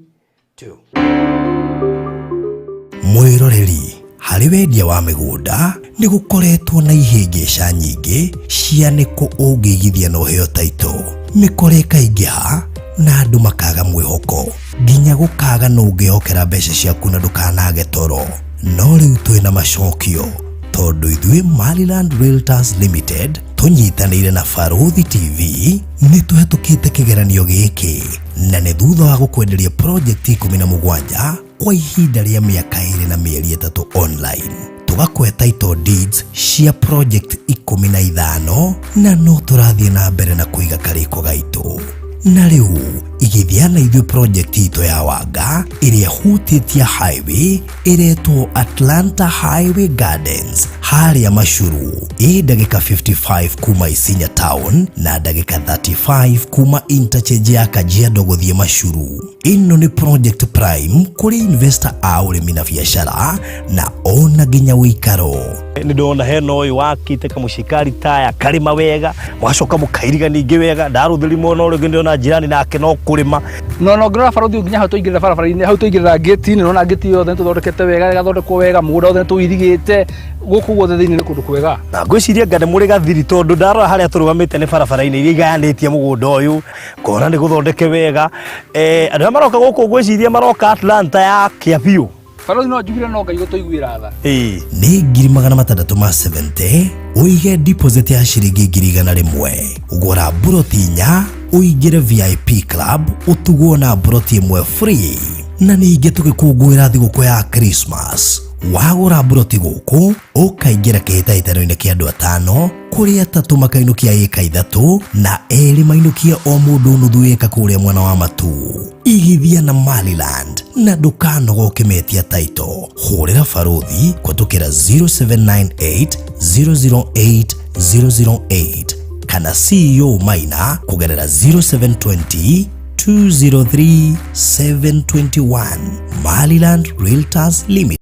mwiroreri hari wendia wa migunda ni gukoretwo na ihĩngĩca nyingĩ cia nĩkũ ũngĩigithia na ũheo taito mĩkore ĩkaingĩha na andũ makaga mwĩhoko nginya gũkaga no ũngĩhokera mbeca ciaku na ndũkanage toro no rĩu twĩna macokio tondu ithuĩ Mariland Realtors Limited tunyitanĩire na Barothi TV nĩ tũhetũkĩte kĩgeranio gĩkĩ na nĩ thutha wa gũkwenderia project 17 kwa ihinda rĩa mĩaka 2 na mĩeri 3 online tugakwe title deeds cia project 15 na no tũrathiĩ na mbere na kũiga karĩko gaitũ na rĩu igithia na ithuĩ project ito ya wanga ĩrĩa hutĩtie highway ĩretwo Atlanta Highway Gardens harĩa Mashuru ndagĩka 55 kuma Isinya Town na ndagĩka 35 kuma interchange ya Kajiado gũthiĩ Mashuru. Ĩno nĩ project prime kũrĩ investor a ũrĩmi na biacara na ona nginya ũikaro. Nĩ ndona hena ũyũ wakite kamushikari taya karima wega mwacoka mukairiga ningĩ wega ndaruthirimo no rĩngĩ ndona jirani nake no kurima no ngĩrora Barothi nginya hau tũingĩrĩra barabara-inĩ hau tũingĩrĩra gate-inĩ no na gate yothe tũthondekete wega gathondekwo wega mũgũnda wothe tũirigĩte gũkũ guothe thĩinĩ nĩ kũndũ kwega na ngwĩciria ngande mũrĩ gathiri tondũ ndarora harĩa tũrũgamĩte nĩ barabara-inĩ iria igayanĩtie mũgũnda ũyũ kona nĩ gũthondeke wega andũ maroka gũkũ ngwĩciria maroka Atlanta ya Kiabiũ Barothi no njugire no Ngai gũtũiguĩra tha nĩ 670 uige deposit ya ciringi 100 ũgũra buroti 4 uingĩre VIP club ũtugwo na buroti 1 free na ningĩ tũgĩkũngũĩra thigũkũ ya Christmas wagũra buroti gũkũ ũkaingĩra kĩhĩtahĩtano-inĩ kĩa andũ 5 kũrĩa 3 makainukia ĩka 3 na 2 mainukia o mũndũ nuthu ĩka kũrĩa mwena wa Matu. Igithia na Mariland na ndũkanogoke metia taito hũrĩra Barothi kũtũkĩra 0798 008 008 kana CEO Maina kũgerera 0720 203 721. Mariland Realtors Limited.